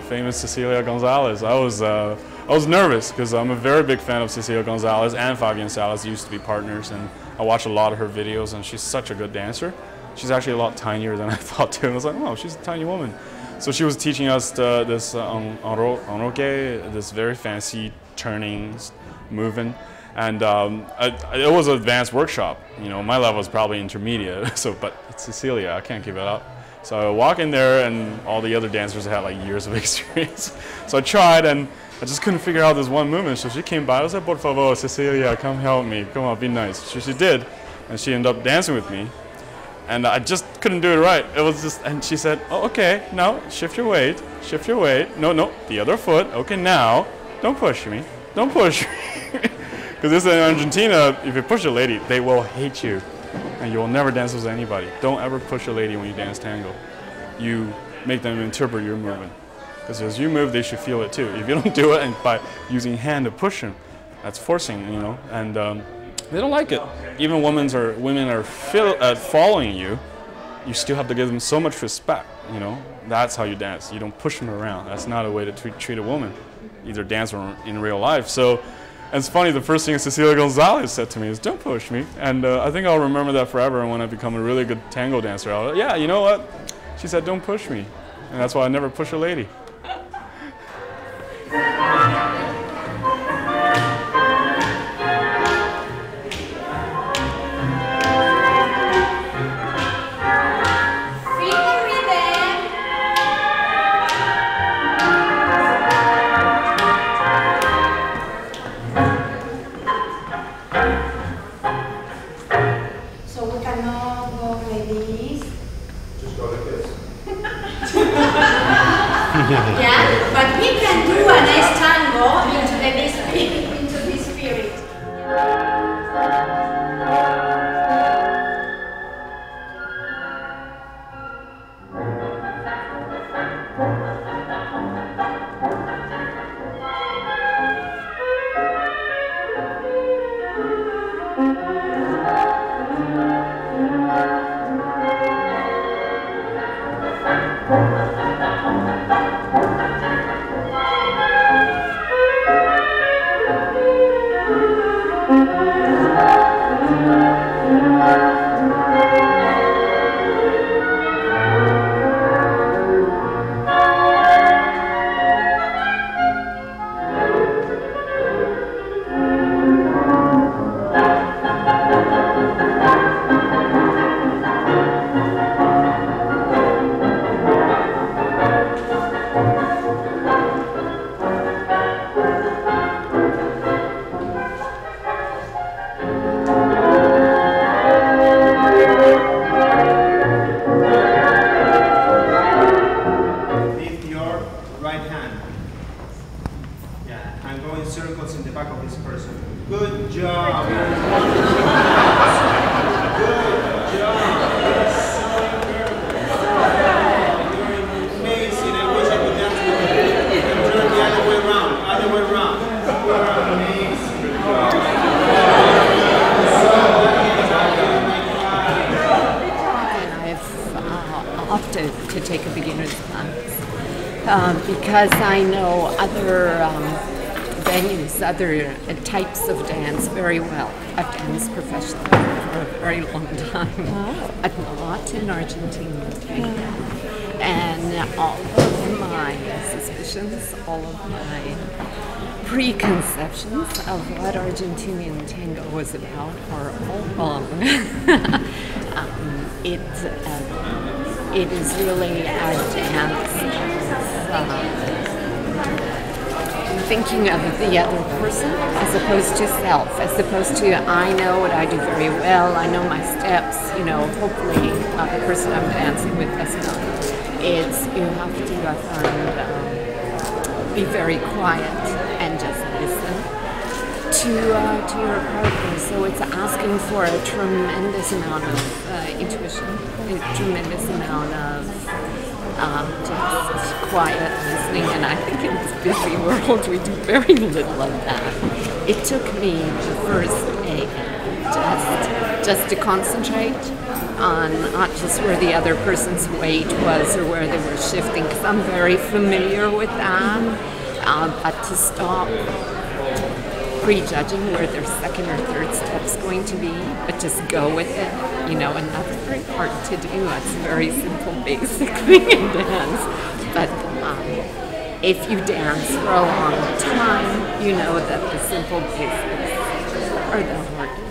Famous Cecilia Gonzalez. I was nervous because I'm a very big fan of Cecilia Gonzalez, and Fabian Salas used to be partners, and I watch a lot of her videos, and she's such a good dancer. She's actually a lot tinier than I thought too. I was like, oh, she's a tiny woman. So she was teaching us this enroque, this very fancy turning movement, and it was an advanced workshop. You know, my level was probably intermediate. So, but it's Cecilia, I can't give it up. So I walk in there, and all the other dancers had like years of experience. So I tried, and I just couldn't figure out this one movement. So she came by, I said, por favor, Cecilia, come help me, come on, be nice. So she did, and she ended up dancing with me. And I just couldn't do it right. It was just, and she said, oh, okay, now shift your weight, shift your weight. No, the other foot. Okay, now, don't push me, don't push me. Because this is in Argentina, if you push a lady, they will hate you. And you will never dance with anybody. Don't ever push a lady when you dance tango. You make them interpret your movement. Because as you move, they should feel it too. If you don't do it and by using hand to push them, that's forcing, you know. And they don't like it. Even women are following you. You still have to give them so much respect, you know. That's how you dance. You don't push them around. That's not a way to treat a woman, either dance or in real life. So. And it's funny, the first thing Cecilia Gonzalez said to me is, don't push me. And I think I'll remember that forever. And when I become a really good tango dancer, I'll, yeah, you know what? She said, don't push me. And that's why I never push a lady. Yeah, but we can do a nice tango into this spirit. Amazing. I wish I could dance with you. And turn the other way around. Other way around. I've opted to take a beginner's class because I know other venues, other types of dance very well. I've danced professionally for a very long time, but not in Argentina. And all of my suspicions, all of my preconceptions of what Argentinian tango was about are all wrong. It is really a dance thinking of the other person as opposed to self, as opposed to I know what I do very well, I know my steps, you know, hopefully the person I'm dancing with does not. It's, you have to, I find, be very quiet and just listen to your partner. So it's asking for a tremendous amount of intuition, a tremendous amount of just quiet listening, and I think in this busy world we do very little of that. It took me the first day just to concentrate on not just where the other person's weight was or where they were shifting, because I'm very familiar with that, but to stop prejudging where their second or third step's going to be, but just go with it, you know, and that's very hard to do. It's a very simple, basic thing in dance. But if you dance for a long time, you know that the simple basics are the hardest.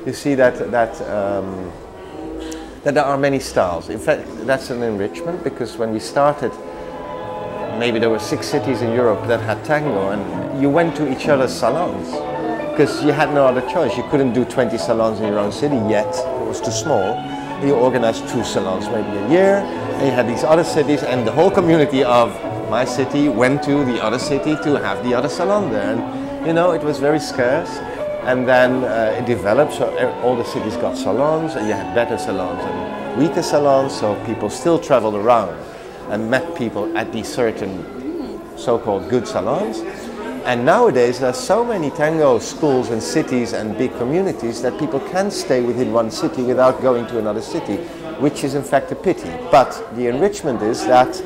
You see that there are many styles. In fact, that's an enrichment, because when we started, maybe there were 6 cities in Europe that had tango, and you went to each other's salons because you had no other choice. You couldn't do 20 salons in your own city yet; it was too small. You organized 2 salons maybe a year, and you had these other cities, and the whole community of my city went to the other city to have the other salon there. And you know, it was very scarce. And then it developed, so all the cities got salons, and you had better salons and weaker salons, so people still traveled around and met people at these certain so-called good salons. And nowadays there are so many tango schools and cities and big communities that people can stay within one city without going to another city, which is in fact a pity. But the enrichment is that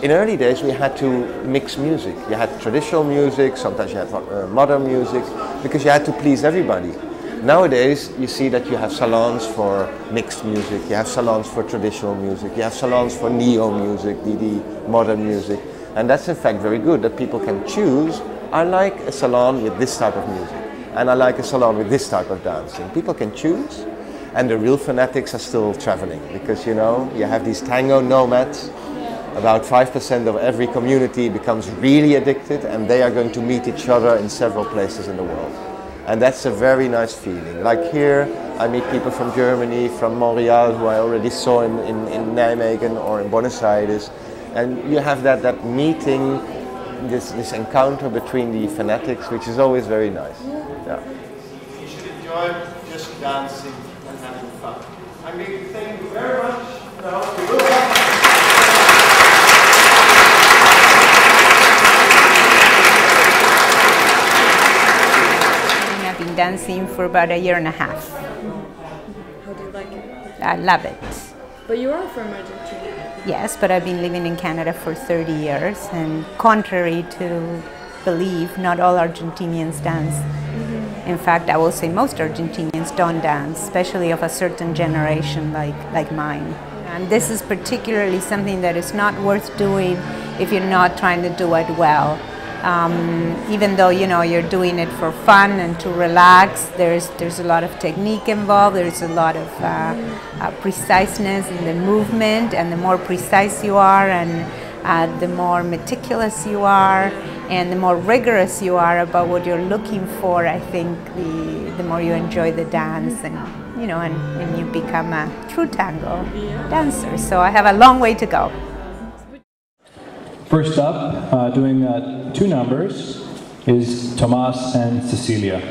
in early days we had to mix music. You had traditional music, sometimes you had modern music, because you had to please everybody. Nowadays you see that you have salons for mixed music, you have salons for traditional music, you have salons for neo music, the modern music, and that's in fact very good, that people can choose. I like a salon with this type of music, and I like a salon with this type of dancing. People can choose, and the real fanatics are still traveling, because you know, you have these tango nomads. About 5% of every community becomes really addicted, and they are going to meet each other in several places in the world. And that's a very nice feeling. Like here, I meet people from Germany, from Montreal, who I already saw in Nijmegen or in Buenos Aires. And you have that meeting, this encounter between the fanatics, which is always very nice. Yeah. You should enjoy just dancing and having fun. I'm going to thank you very much. Now, we will have I've been dancing for about a year and a half. How do you like it? I love it. But you are from Argentina. Yes, but I've been living in Canada for 30 years, and contrary to belief, not all Argentinians dance. In fact, I will say most Argentinians don't dance, especially of a certain generation like mine. And this is particularly something that is not worth doing if you're not trying to do it well. Even though you're doing it for fun and to relax, there's a lot of technique involved. There's a lot of preciseness in the movement, and the more precise you are, and the more meticulous you are, and the more rigorous you are about what you're looking for, I think the more you enjoy the dance, and and you become a true tango dancer. So I have a long way to go. First up, doing 2 numbers, is Tomas and Cecilia.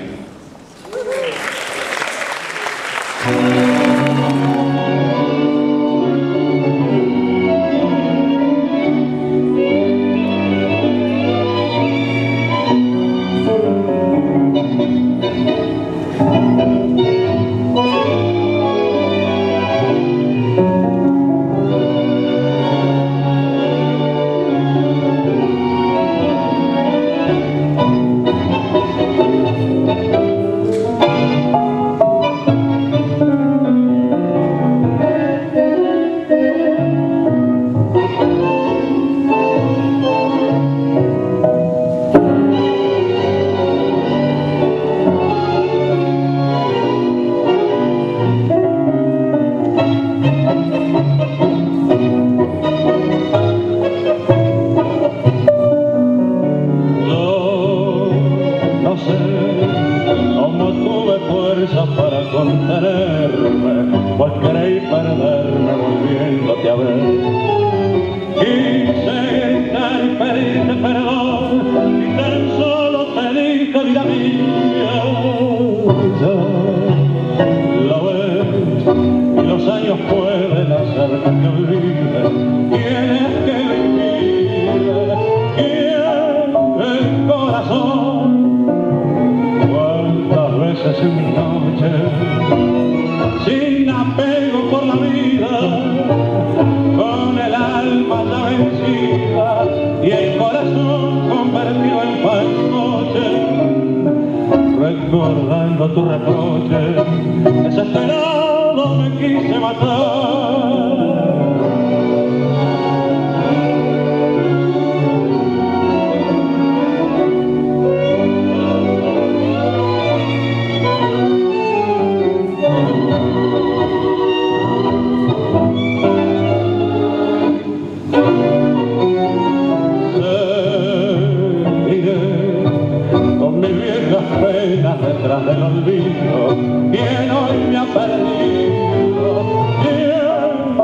Recordando tu reproche, desesperado me quise matar. Detrás del olvido, quien hoy me ha perdido, quien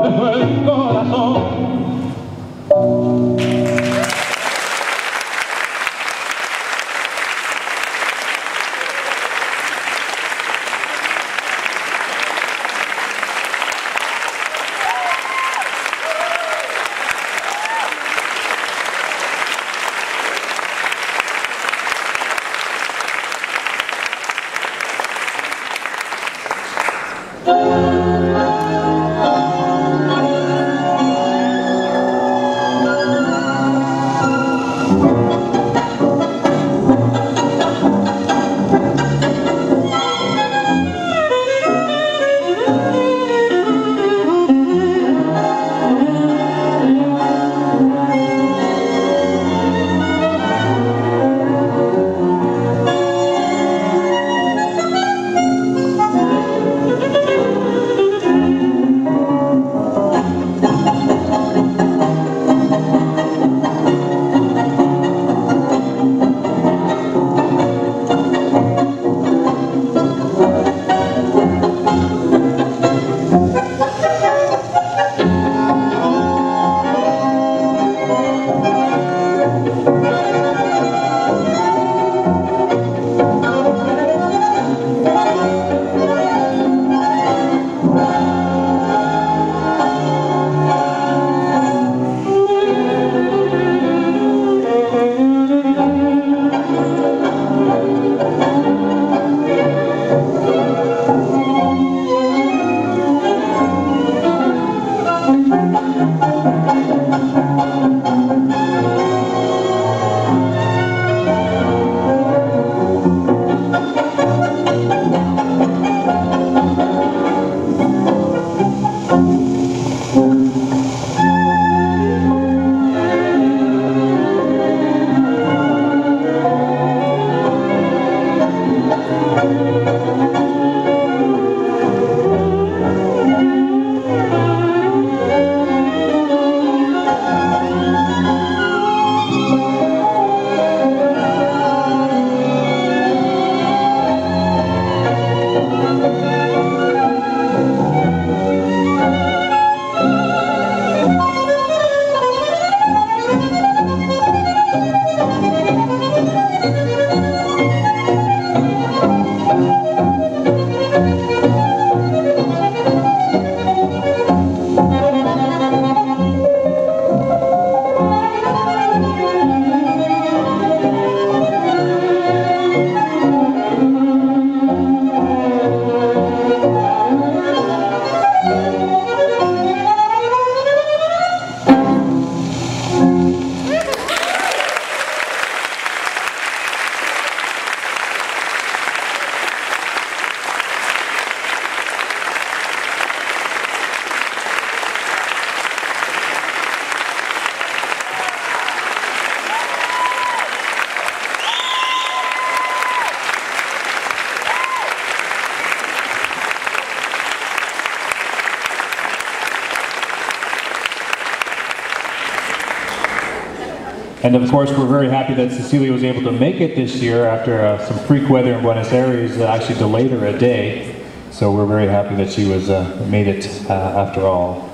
And of course, we're very happy that Cecilia was able to make it this year after some freak weather in Buenos Aires that actually delayed her a day. So we're very happy that she was made it after all.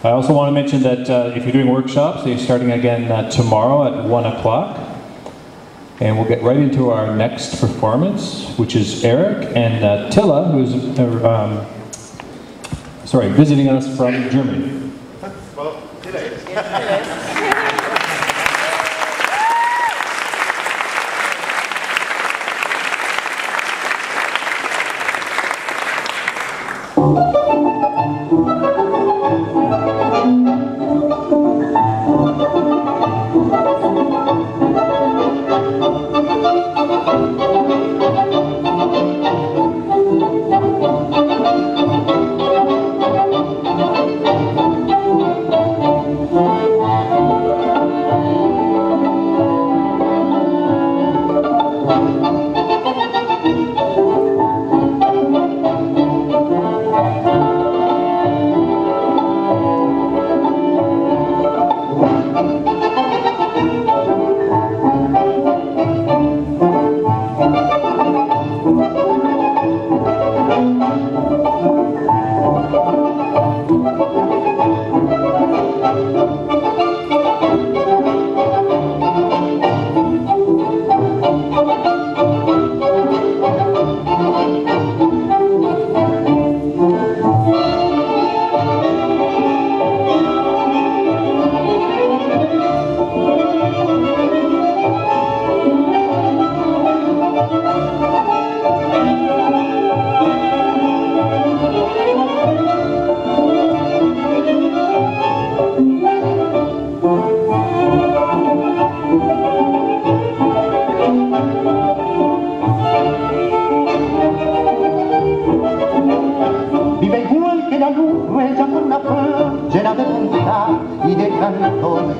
I also want to mention that if you're doing workshops, they're starting again tomorrow at 1 o'clock. And we'll get right into our next performance, which is Eric and Tilla, who's visiting us from Germany. Well, today.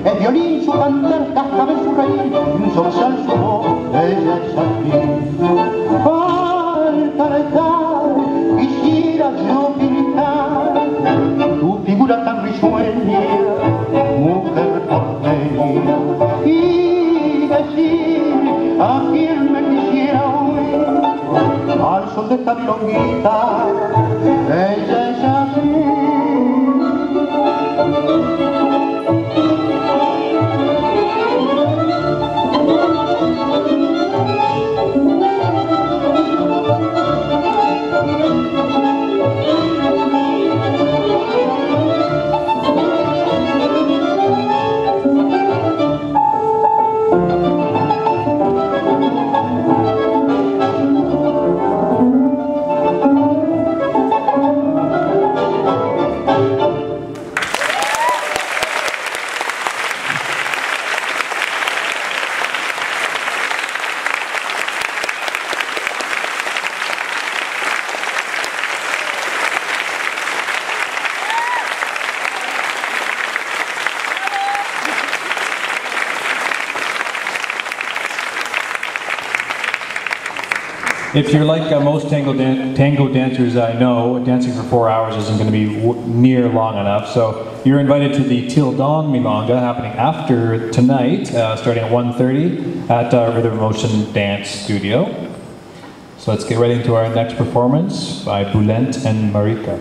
El violín su cantar cascaba en su raíz, y un zorzal su voz, ella es así. Falta rezar, quisiera yo pintar tu figura tan risueña, mujer porteña, y decir a quien me quisiera oír, al sol de esta milonguita, ella es así. If you're like most tango dancers I know, dancing for 4 hours isn't going to be near long enough. So you're invited to the Till Dawn Milonga happening after tonight, starting at 1:30 at Rhythm Motion Dance Studio. So let's get right into our next performance by Bulent and Marika.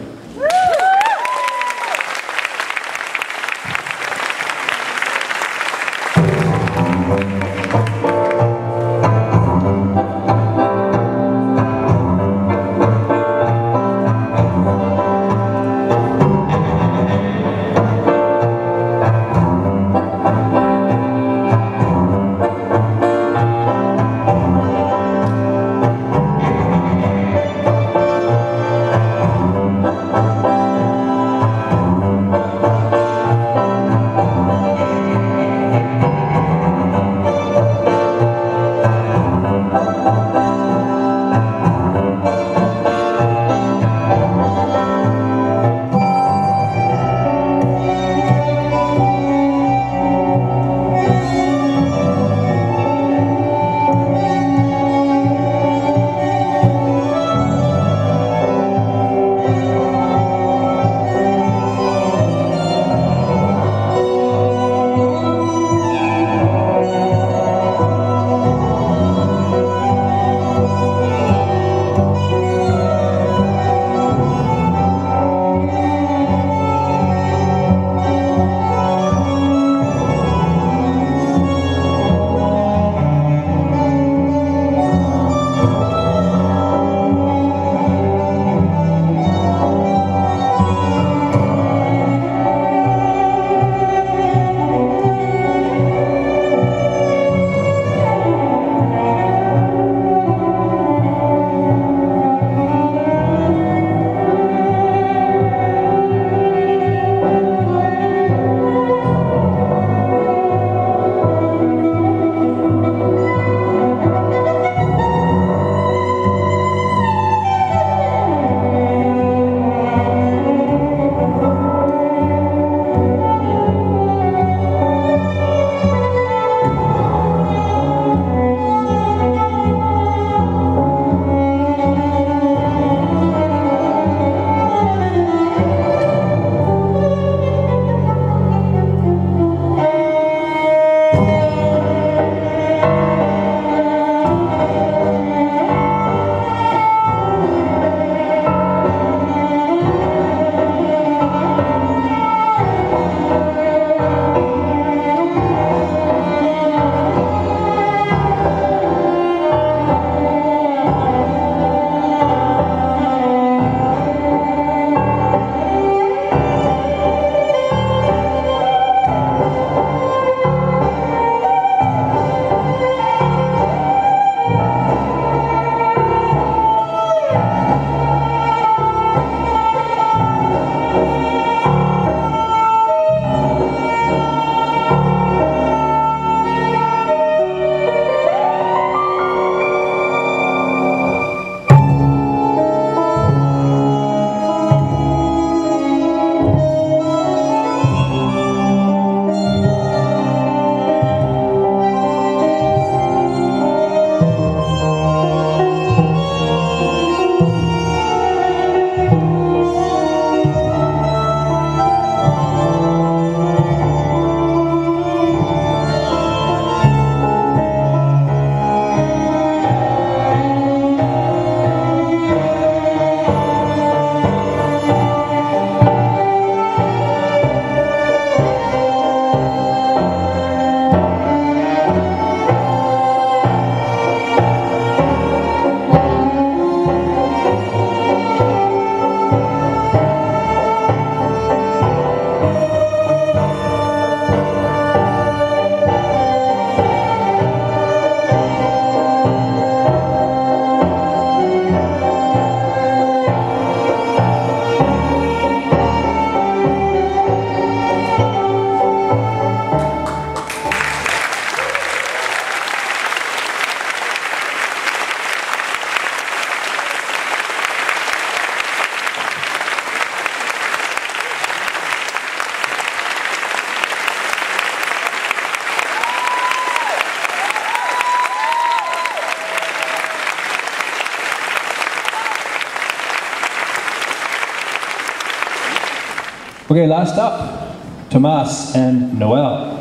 Okay, last up, Tomas and Noel.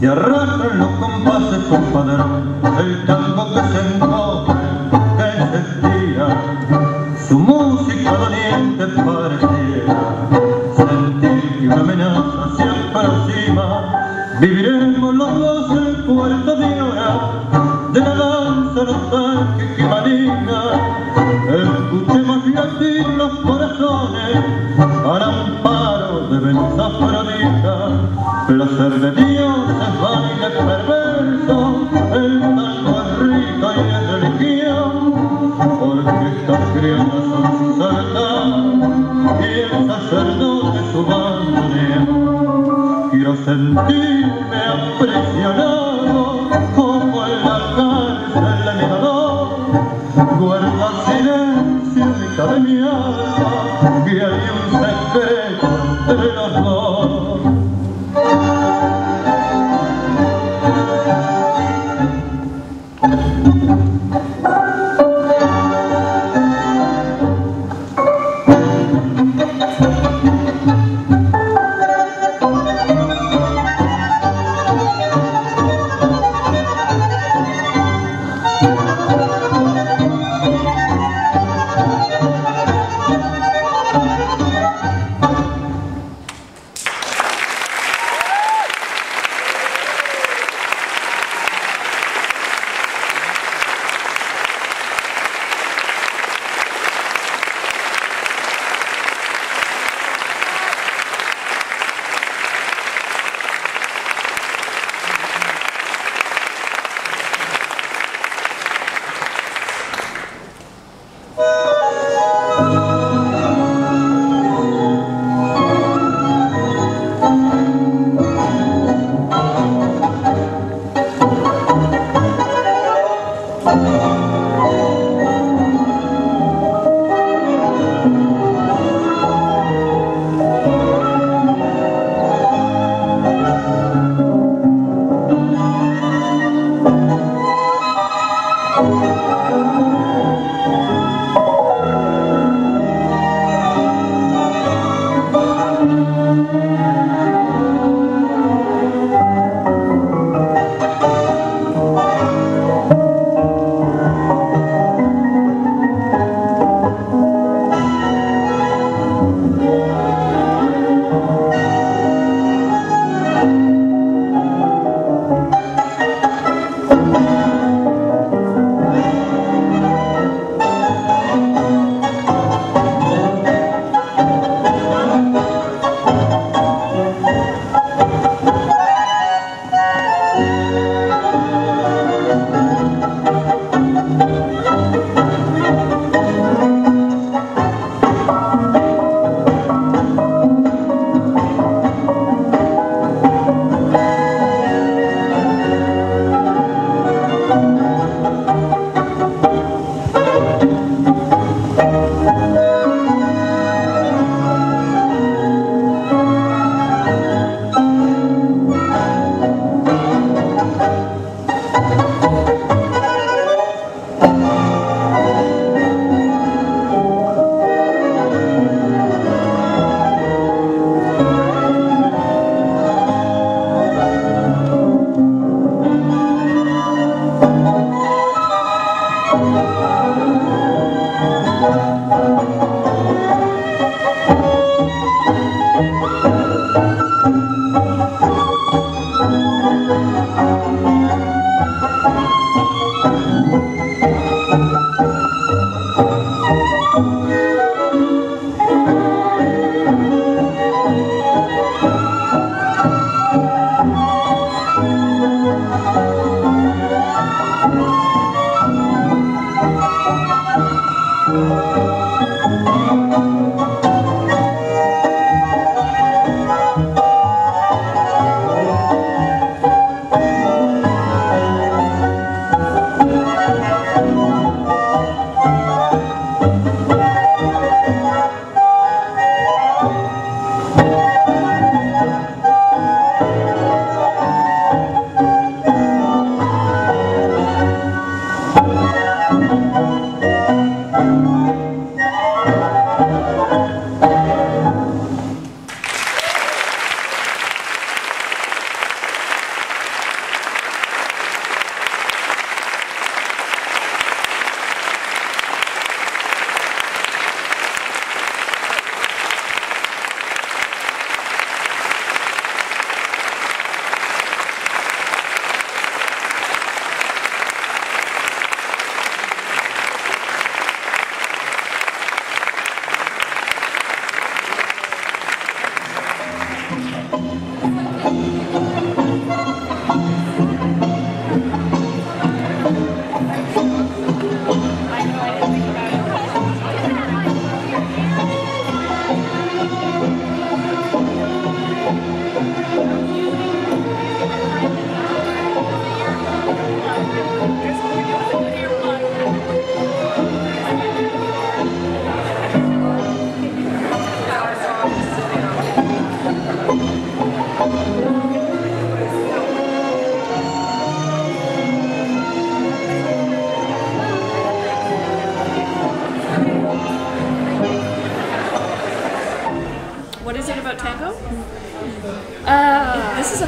Y arrastran los compases, compadre, el tango que se encoge, que sentía, su música doliente pareciera sentir que una amenaza se aproxima. Viviremos los dos el cuarto de hora de la danza nostálgica y maligna. Escuchemos latir los corazones al amparo de Venus Afrodita. Placer de dioses, baile perverso, el tango es rito y es religión, porque estas criadas son su altar y el sacerdote su bandoneón. Quiero sentirme aprisionado como en la cárcel de mi dolor, guarda silencio en mitad de mi alma, que hay un secreto entre los dos.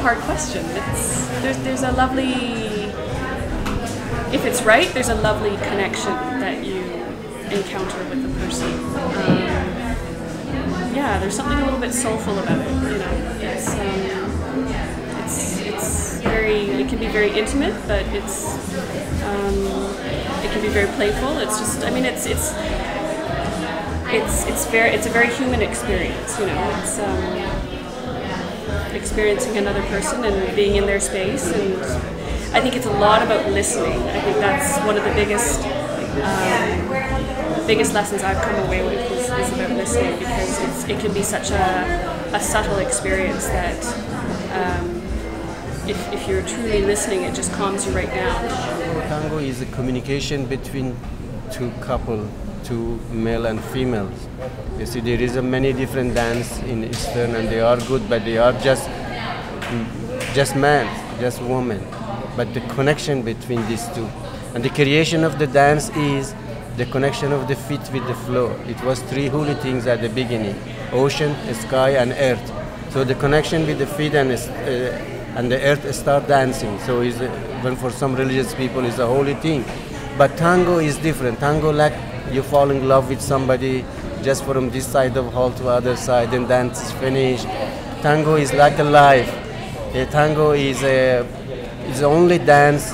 hard question. There's a lovely, if it's right, there's a lovely connection that you encounter with the person. Yeah, there's something a little bit soulful about it. You know, it's very, it can be very intimate, but it can be very playful. It's just, I mean, it's a very human experience. You know, it's experiencing another person and being in their space, and I think it's a lot about listening. I think that's one of the biggest lessons I've come away with is about listening, because it can be such a subtle experience that if you're truly listening, it just calms you right down. Tango is a communication between two couples, two male and females. You see, there is a many different dance in Eastern, and they are good, but they are just man, just woman. But the connection between these two, and the creation of the dance is the connection of the feet with the floor. It was three holy things at the beginning: ocean, sky, and earth. So the connection with the feet and the earth start dancing. So even for some religious people, it's a holy thing. But tango is different. Tango, like you fall in love with somebody just from this side of hall to other side, and dance is finished. Tango is like a life. Tango is the only dance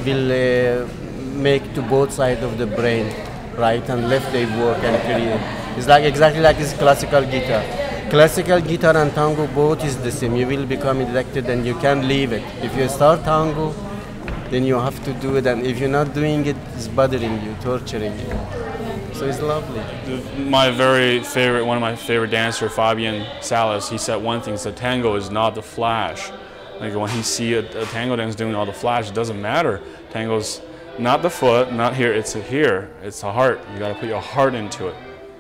will make to both sides of the brain, right and left, they work and create. It's like exactly like this classical guitar. Classical guitar and tango both is the same. You will become addicted and you can't leave it. If you start tango, then you have to do it, and if you're not doing it, it's bothering you, torturing you. So it's lovely. One of my favorite dancers, Fabian Salas, he said one thing: he said tango is not the flash. Like when he see a tango dance doing all the flash, it doesn't matter. Tango's not the foot, not here, it's here. It's the heart. You gotta put your heart into it.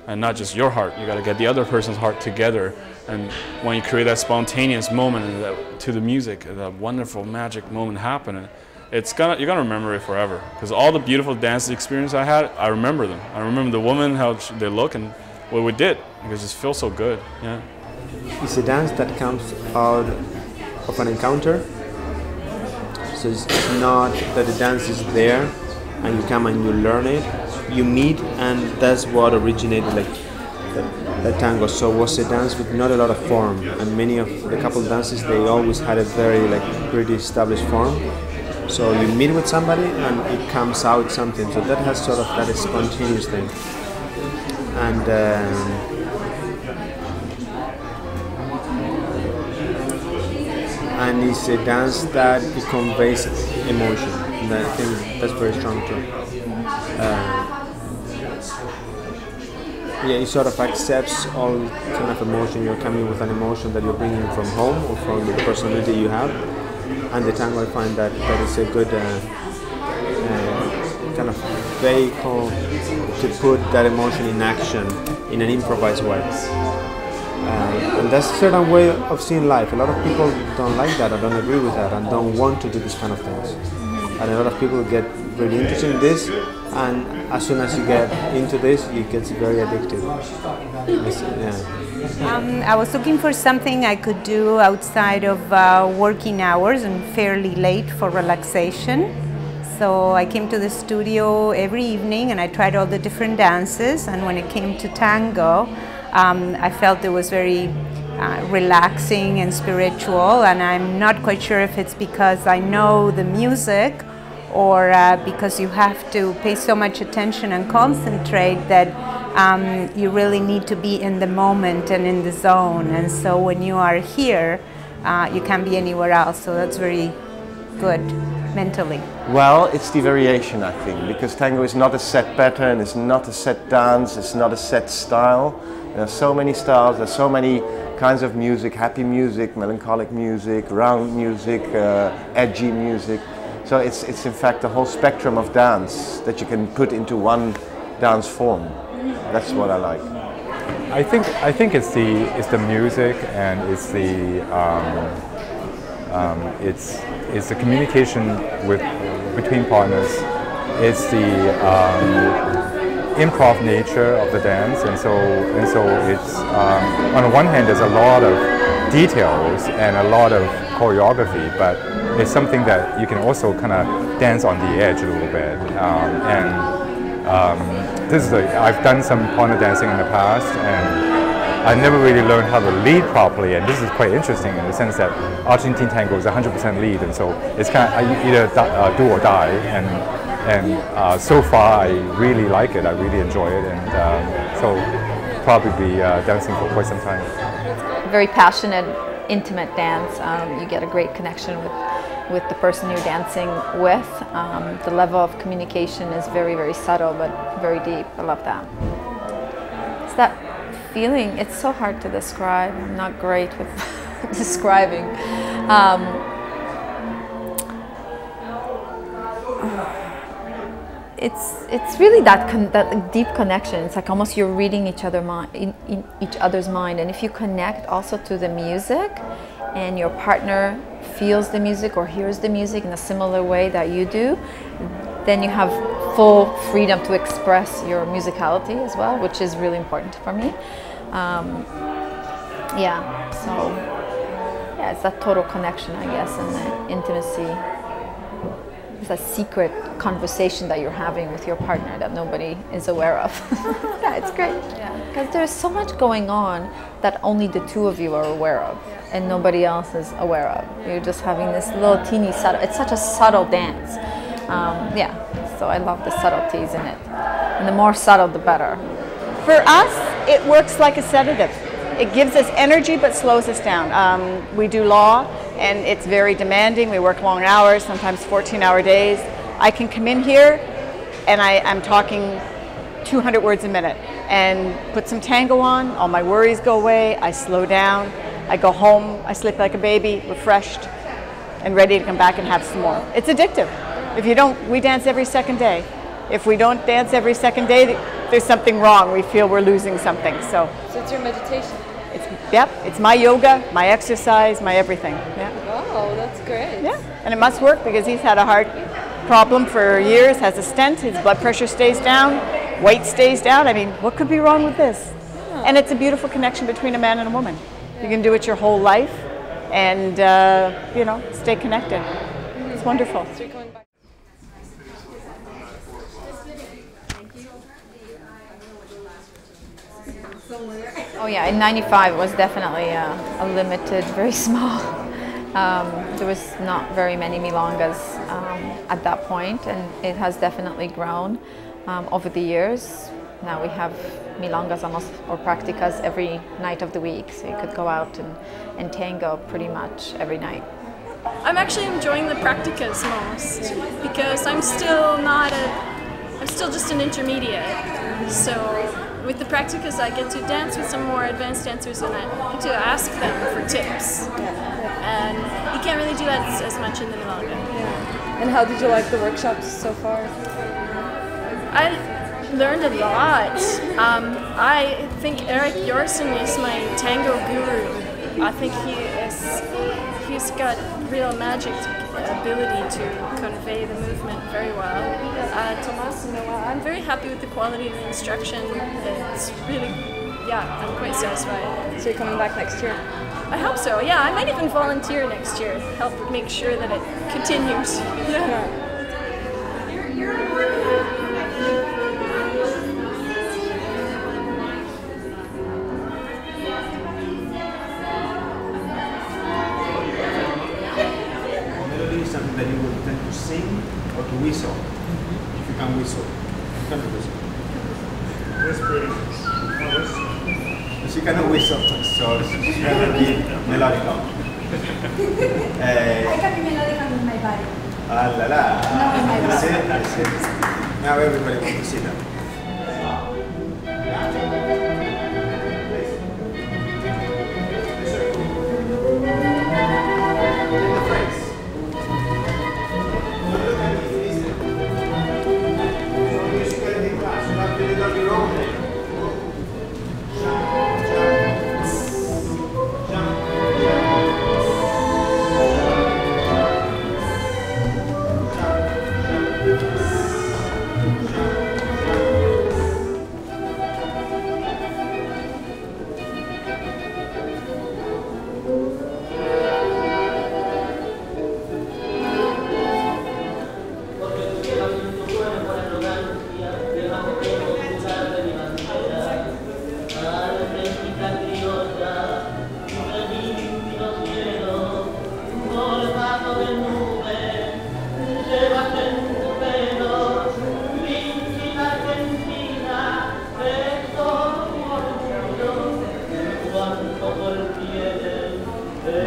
And not just your heart, you gotta get the other person's heart together. And when you create that spontaneous moment and to the music, that wonderful magic moment happening, you're gonna remember it forever. Because all the beautiful dance experience I had, I remember them. I remember the woman, how they look, and what we did, because it just feels so good. Yeah. It's a dance that comes out of an encounter. So it's not that the dance is there and you come and you learn it. You meet, and that's what originated like the tango. So it was a dance with not a lot of form, and many of the couple dances, they always had a very pretty established form. So you meet with somebody and it comes out something. So that has sort of that spontaneous thing. And it's a dance that it conveys emotion. And I think that's very strong too. It sort of accepts all kind of emotion. You're coming with an emotion that you're bringing from home or from the personality you have. And the tango, I find that is a good kind of vehicle to put that emotion in action in an improvised way. And that's a certain way of seeing life. A lot of people don't like that, or don't agree with that, and don't want to do this kind of things. And a lot of people get really interested in this, and as soon as you get into this, it gets very addictive. I was looking for something I could do outside of working hours and fairly late for relaxation. So I came to the studio every evening and I tried all the different dances, and when it came to tango, I felt it was very relaxing and spiritual, and I'm not quite sure if it's because I know the music or because you have to pay so much attention and concentrate that you really need to be in the moment and in the zone, and so when you are here you can't be anywhere else, so that's very good mentally. Well, it's the variation, I think, because tango is not a set pattern, it's not a set dance, it's not a set style. There are so many styles, there are so many kinds of music: happy music, melancholic music, round music, edgy music. So it's in fact a whole spectrum of dance that you can put into one dance form. That's what I like. I think it's the music, and it's the communication between partners. It's the improv nature of the dance, and so it's on the one hand there's a lot of details and a lot of choreography, but it's something that you can also kind of dance on the edge a little bit. This is I've done some partner dancing in the past, and I never really learned how to lead properly, and this is quite interesting in the sense that Argentine tango is 100% lead, and so it's kind of either do or die, and so far I really like it, I really enjoy it, and so probably be dancing for quite some time. Very passionate, intimate dance. You get a great connection with the person you're dancing with. The level of communication is very, very subtle but very deep. I love that. It's that feeling, it's so hard to describe. I'm not great with describing. It's really that deep connection. It's like almost you're reading each other's mind, and if you connect also to the music, and your partner feels the music or hears the music in a similar way that you do, then you have full freedom to express your musicality as well, which is really important for me. Yeah, so yeah, it's that total connection, I guess, and the intimacy. It's a secret conversation that you're having with your partner that nobody is aware of. Yeah, it's great. Yeah, because there's so much going on that only the two of you are aware of, and nobody else is aware of. You're just having this little teeny subtle. It's such a subtle dance. Yeah, so I love the subtleties in it, and the more subtle, the better. For us, it works like a sedative. It gives us energy but slows us down. We do law, and it's very demanding. We work long hours, sometimes 14-hour days. I can come in here and I'm talking 200 words a minute and put some tango on, all my worries go away, I slow down, I go home, I sleep like a baby, refreshed and ready to come back and have some more. It's addictive. If you don't, we dance every second day. If we don't dance every second day, there's something wrong. We feel we're losing something. So it's your meditation. Yep, it's my yoga, my exercise, my everything. Yeah. Wow, that's great. Yeah, and it must work because he's had a heart problem for years, has a stent, his blood pressure stays down, weight stays down. I mean, what could be wrong with this? Yeah. And it's a beautiful connection between a man and a woman. Yeah. You can do it your whole life and, you know, stay connected. Mm-hmm. It's wonderful. So you're coming back. Oh yeah, in '95 it was definitely a limited, very small. There was not very many milongas at that point, and it has definitely grown over the years. Now we have milongas almost, or practicas, every night of the week, so you could go out and tango pretty much every night. I'm actually enjoying the practicas most because I'm still just an intermediate. So with the practicas, I get to dance with some more advanced dancers, and I get to ask them for tips. And you can't really do that as much in the milonga. Yeah. And how did you like the workshops so far? I learned a lot. I think Eric Yorson is my tango guru. I think he's got real magic ability to convey the movement very well. Tomas, I'm very happy with the quality of the instruction. It's really, yeah, I'm quite satisfied. So you're coming back next year? I hope so, yeah. I might even volunteer next year, help make sure that it continues. Yeah. Something that you would tend to sing or to whistle. If you can whistle, you can whistle. Whispering. She cannot whistle, so it's rather be melodical. I can be melodical with my body. Ah la la. Not with my body. That's it. Now everybody wants to see that.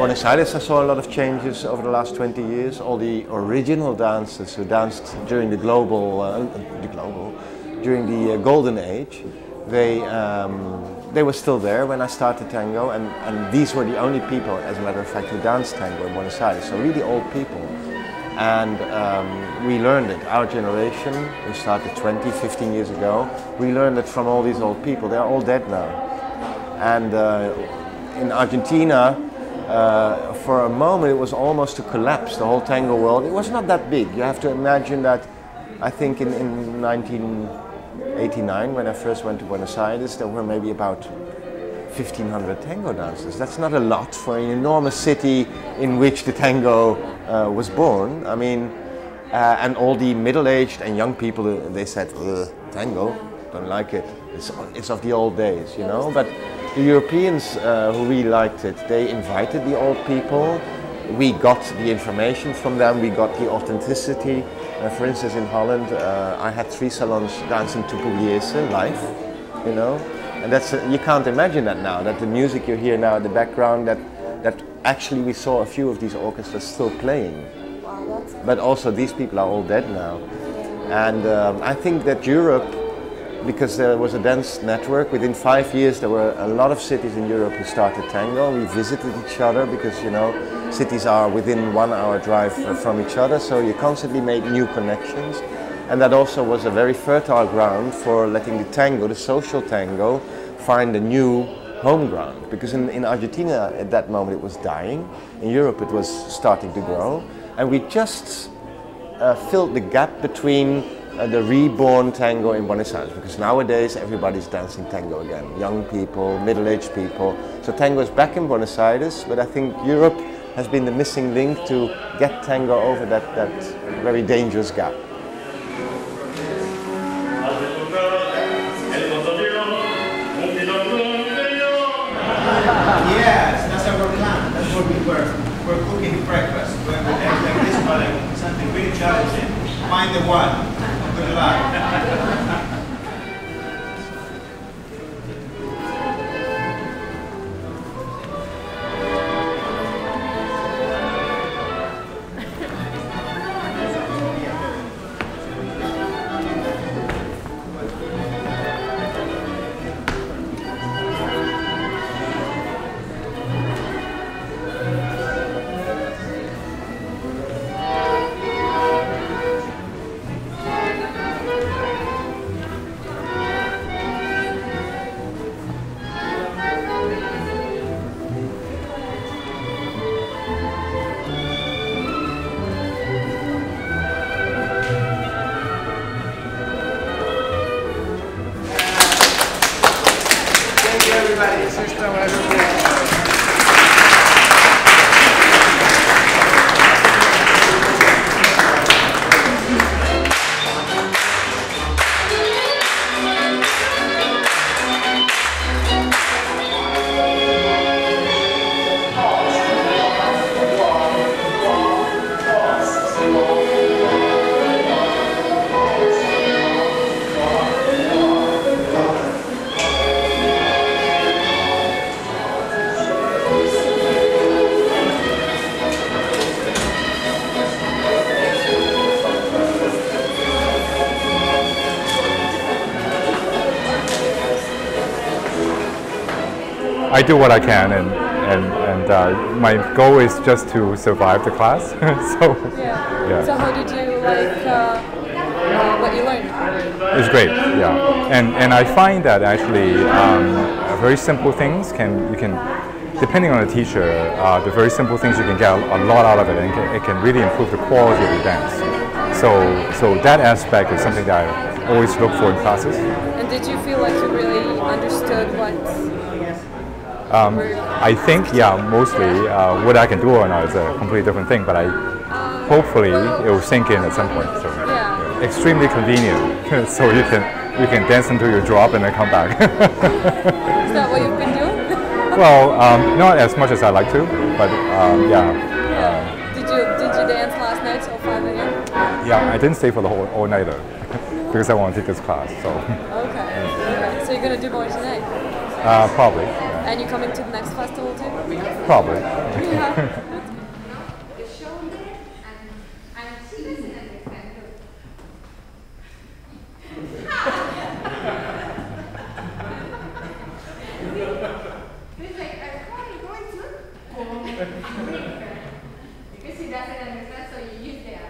Buenos Aires, I saw a lot of changes over the last 20 years. All the original dancers who danced during the during the golden age, they were still there when I started tango, and these were the only people, as a matter of fact, who danced tango in Buenos Aires, so really old people. And we learned it, our generation, we started 20, 15 years ago, we learned it from all these old people. They're all dead now. And in Argentina, for a moment it was almost a collapse, the whole tango world. It was not that big. You have to imagine that, I think in 1989, when I first went to Buenos Aires, there were maybe about 1,500 tango dancers. That's not a lot for an enormous city in which the tango was born. I mean, and all the middle-aged and young people, they said, tango, don't like it. It's of the old days, you know. But the Europeans who really liked it, they invited the old people. We got the information from them, we got the authenticity. For instance, in Holland, I had 3 salons dancing to Pugliese live, you know. And that's, you can't imagine that now, that the music you hear now in the background, that actually we saw a few of these orchestras still playing. But also these people are all dead now. And I think that Europe, because there was a dance network, within 5 years there were a lot of cities in Europe who started tango. We visited each other because, you know, cities are within 1 hour drive from each other, so you constantly made new connections. And that also was a very fertile ground for letting the tango, the social tango, find a new home ground. Because in Argentina at that moment it was dying, in Europe it was starting to grow, and we just filled the gap between the reborn tango in Buenos Aires, because nowadays everybody's dancing tango again, young people, middle-aged people. So tango is back in Buenos Aires, but I think Europe has been the missing link to get tango over that very dangerous gap. Yes, that's our plan. That's what we're cooking breakfast. We're eggs like this, but something really challenging. Find the one. Good luck. I do what I can, and my goal is just to survive the class. So, yeah. So how did you like what you learned? It's great, yeah. And I find that actually very simple things you can, depending on the teacher, the very simple things you can get a lot out of it, and it can really improve the quality of the dance. So that aspect is something that I always look for in classes. And did you feel like you really understood what? I think, yeah, mostly what I can do or not is a completely different thing, but hopefully it will sink in at some point. So yeah. Extremely convenient, so you can dance until you drop and then come back. Is that what you've been doing? Well, not as much as I like to, but yeah. Did you dance last night till 5 a.m.? Yeah, I didn't stay for the whole all-nighter because I want to take this class. So. Okay. So you're gonna do more tonight? Probably. Yeah. And you coming to the next festival too? Probably. Yeah. Because he doesn't understand, so you use the arm.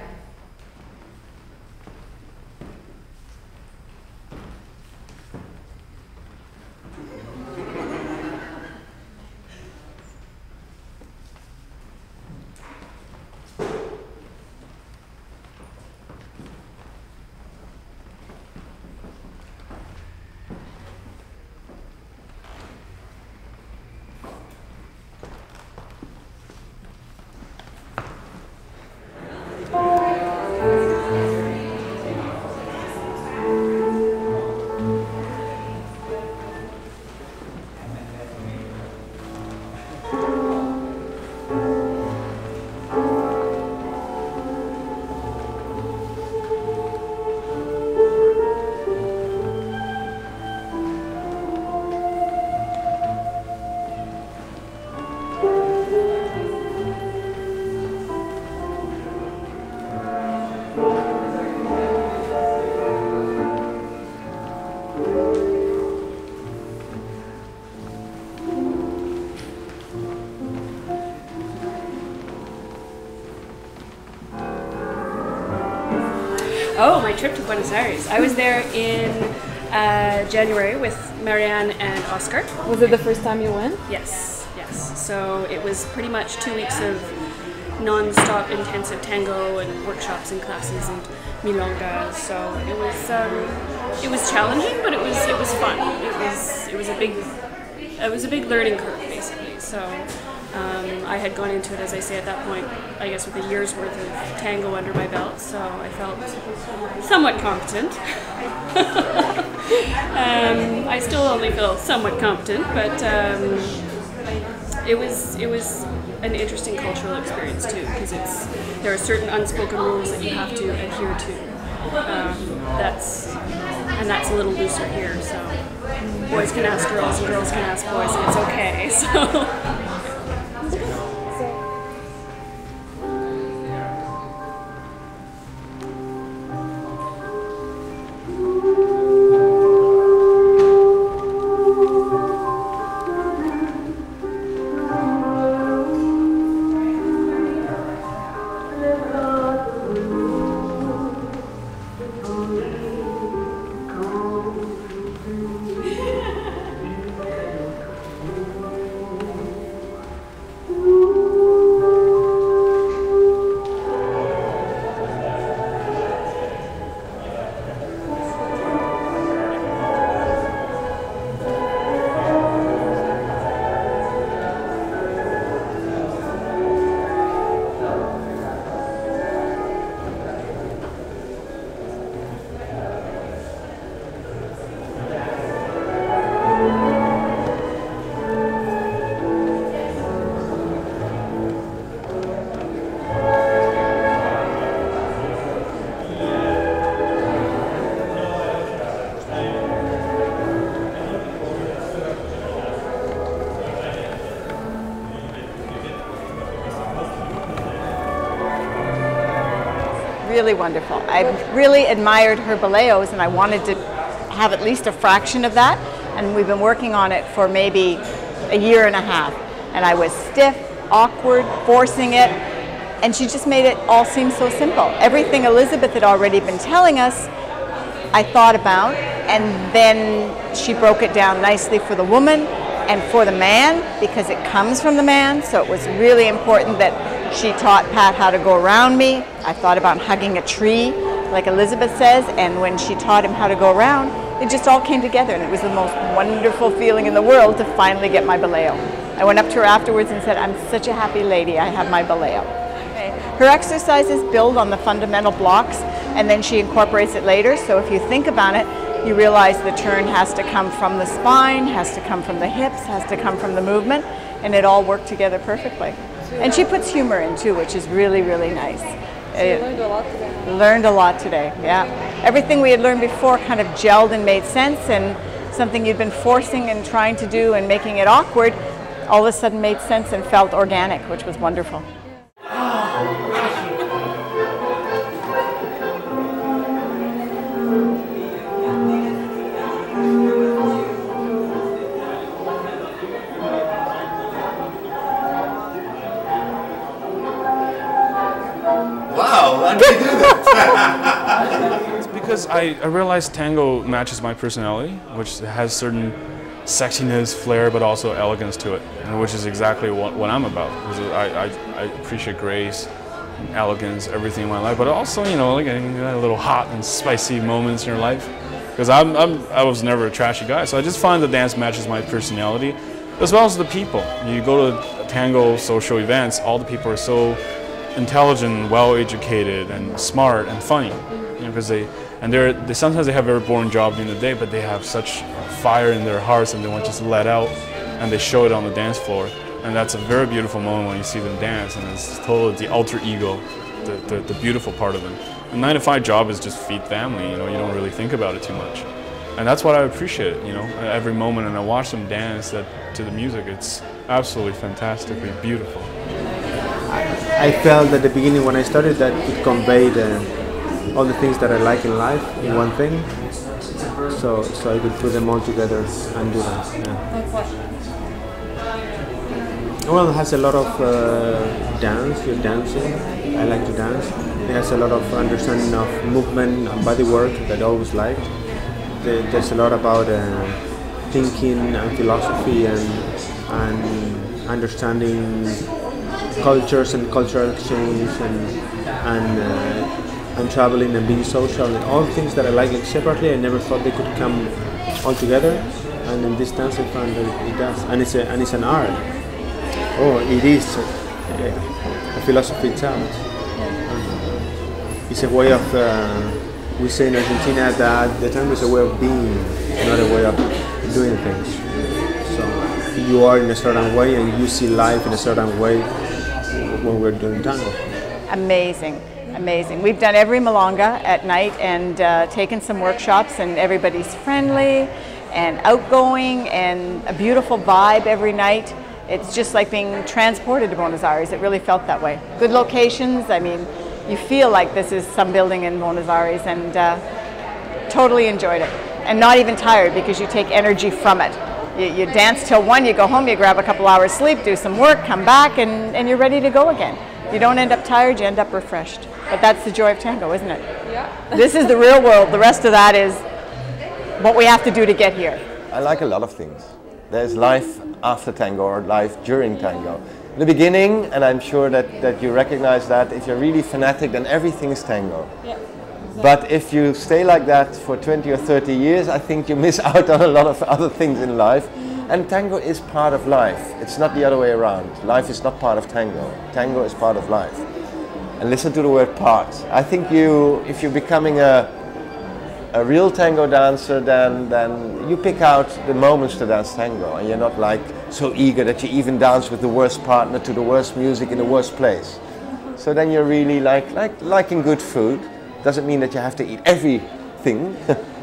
Oh, my trip to Buenos Aires. I was there in January with Marianne and Oscar. Was it the first time you went? Yes, yes. So it was pretty much 2 weeks of non-stop intensive tango and workshops and classes and milongas. So it was challenging, but it was fun. It was a big learning curve basically. So I had gone into it, as I say, at that point, I guess with a year's worth of tango under my belt, so I felt somewhat competent. I still only feel somewhat competent, but it was an interesting cultural experience too, because there are certain unspoken rules that you have to adhere to. That's a little looser here, so boys can ask girls and girls can ask boys, and it's okay. So. Really wonderful. I really admired her baleos, and I wanted to have at least a fraction of that, and we've been working on it for maybe a year and a half, and I was stiff, awkward, forcing it, and she just made it all seem so simple. Everything Elizabeth had already been telling us, I thought about, and then she broke it down nicely for the woman and for the man, because it comes from the man, so it was really important that she taught Pat how to go around me. I thought about hugging a tree, like Elizabeth says, and when she taught him how to go around, it just all came together, and it was the most wonderful feeling in the world to finally get my baleo. I went up to her afterwards and said, I'm such a happy lady, I have my baleo. Her exercises build on the fundamental blocks, and then she incorporates it later, so if you think about it, you realize the turn has to come from the spine, has to come from the hips, has to come from the movement, and it all worked together perfectly. And she puts humor in too, which is really, really nice. So you learned a lot today. Learned a lot today, yeah. Everything we had learned before kind of gelled and made sense, and something you'd been forcing and trying to do and making it awkward, all of a sudden made sense and felt organic, which was wonderful. Wow, how did you do that? It's because I realized tango matches my personality, which has certain sexiness, flair, but also elegance to it, and which is exactly what I'm about. Because I appreciate grace, elegance, everything in my life, but also, you know, like a little hot and spicy moments in your life. Because I was never a trashy guy, so I just find the dance matches my personality, as well as the people. You go to tango social events, all the people are so intelligent, well-educated, and smart and funny. You know, because they sometimes they have a very boring job during the day, but they have such fire in their hearts and they want to just let out, and they show it on the dance floor. And that's a very beautiful moment when you see them dance, and it's totally the alter ego, the beautiful part of them. A 9-to-5 job is just feed family, you know, you don't really think about it too much. And that's what I appreciate, you know, every moment, and I watch them dance to the music. It's absolutely fantastically beautiful. I felt at the beginning when I started that it conveyed all the things that I like in life in one thing, so I could put them all together and do that. Yeah. Like what? Well, it has a lot of dance, you're dancing. I like to dance. It has a lot of understanding of movement and body work that I always liked. There's a lot about thinking and philosophy and understanding cultures and cultural exchange and traveling and being social and all things that I like separately. I never thought they could come all together, and in this dance I found that it does, and it's an art. Oh, it is a philosophy itself. It's a way of, we say in Argentina that the tango is a way of being, not a way of doing things. So you are in a certain way and you see life in a certain way when we're doing tango. Amazing, amazing. We've done every milonga at night and taken some workshops, and everybody's friendly and outgoing and a beautiful vibe every night. It's just like being transported to Buenos Aires. It really felt that way. Good locations. I mean, you feel like this is some building in Buenos Aires, and totally enjoyed it. And not even tired because you take energy from it. You dance till 1, you go home, you grab a couple hours sleep, do some work, come back, and you're ready to go again. You don't end up tired, you end up refreshed. But that's the joy of tango, isn't it? Yeah. This is the real world. The rest of that is what we have to do to get here. I like a lot of things. There's life after tango or life during tango. In the beginning, and I'm sure that you recognize that, if you're really fanatic, then everything is tango. Yeah. But if you stay like that for 20 or 30 years, I think you miss out on a lot of other things in life. And tango is part of life. It's not the other way around. Life is not part of tango. Tango is part of life. And listen to the word part. I think if you're becoming a real tango dancer, then you pick out the moments to dance tango, and you're not like so eager that you even dance with the worst partner to the worst music in the worst place. So then you're really liking good food. Doesn't mean that you have to eat everything.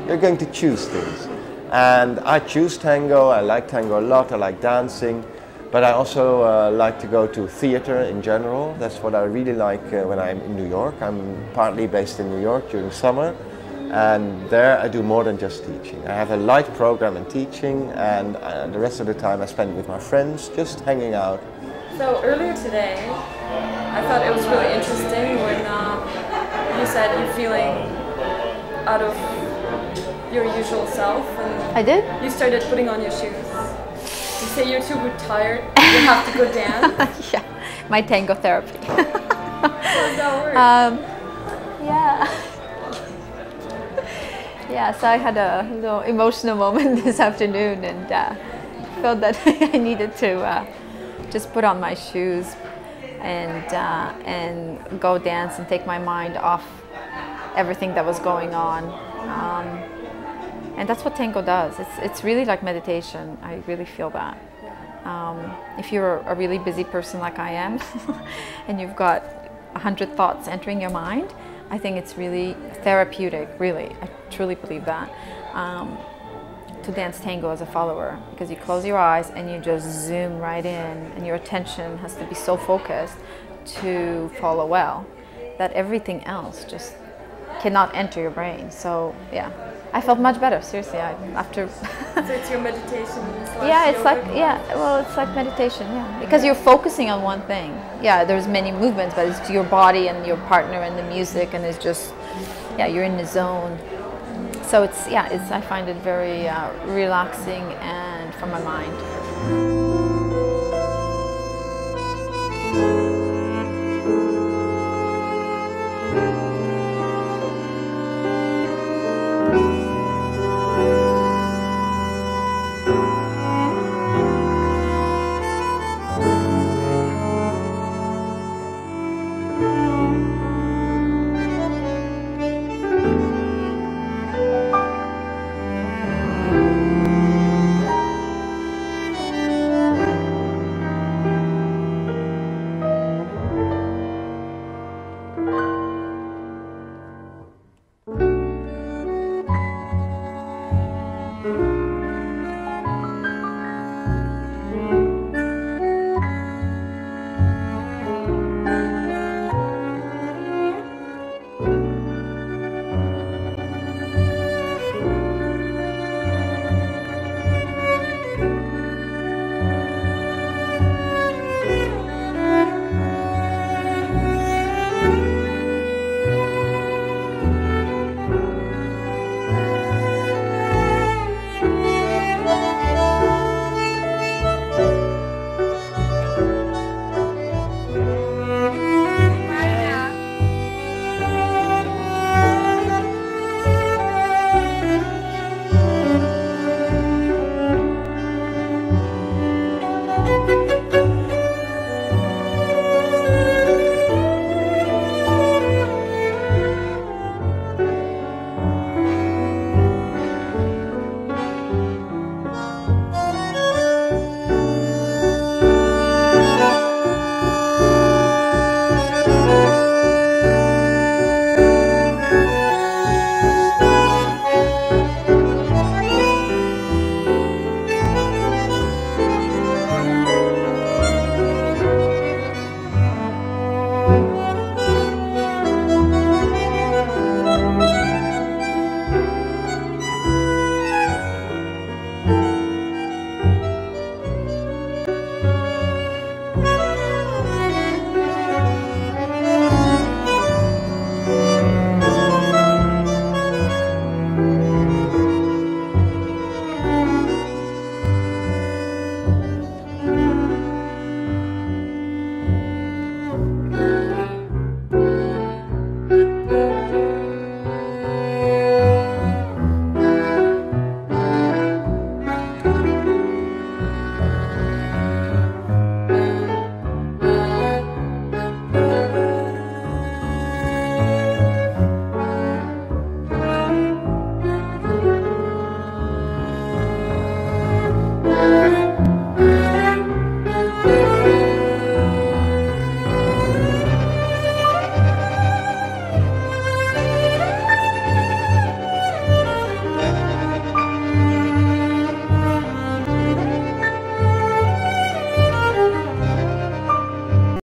You're going to choose things. And I choose tango. I like tango a lot. I like dancing. But I also like to go to theater in general. That's what I really like when I'm in New York. I'm partly based in New York during summer. And there I do more than just teaching. I have a light program in teaching, and the rest of the time I spend with my friends, just hanging out. So earlier today, I thought it was really interesting when you said you're feeling out of your usual self. And I did? You started putting on your shoes. You say you're too tired, you have to go dance. Yeah, my tango therapy. How does that work? Yeah. Yeah, so I had a little emotional moment this afternoon, and felt that I needed to just put on my shoes and go dance and take my mind off everything that was going on. And that's what tango does. It's really like meditation. I really feel that. If you're a really busy person like I am, and you've got 100 thoughts entering your mind, I think it's really therapeutic, really. I truly believe that. To to dance tango as a follower, because you close your eyes and you just zoom right in, and your attention has to be so focused to follow well that everything else just cannot enter your brain. So yeah, I felt much better, seriously. After So it's your meditation / yeah, it's like, yoga? yeah, well, it's like meditation, yeah, because you're focusing on one thing. Yeah, there's many movements, but it's your body and your partner and the music, and it's just, yeah, you're in the zone. So it's, yeah, I find it very relaxing and for my mind.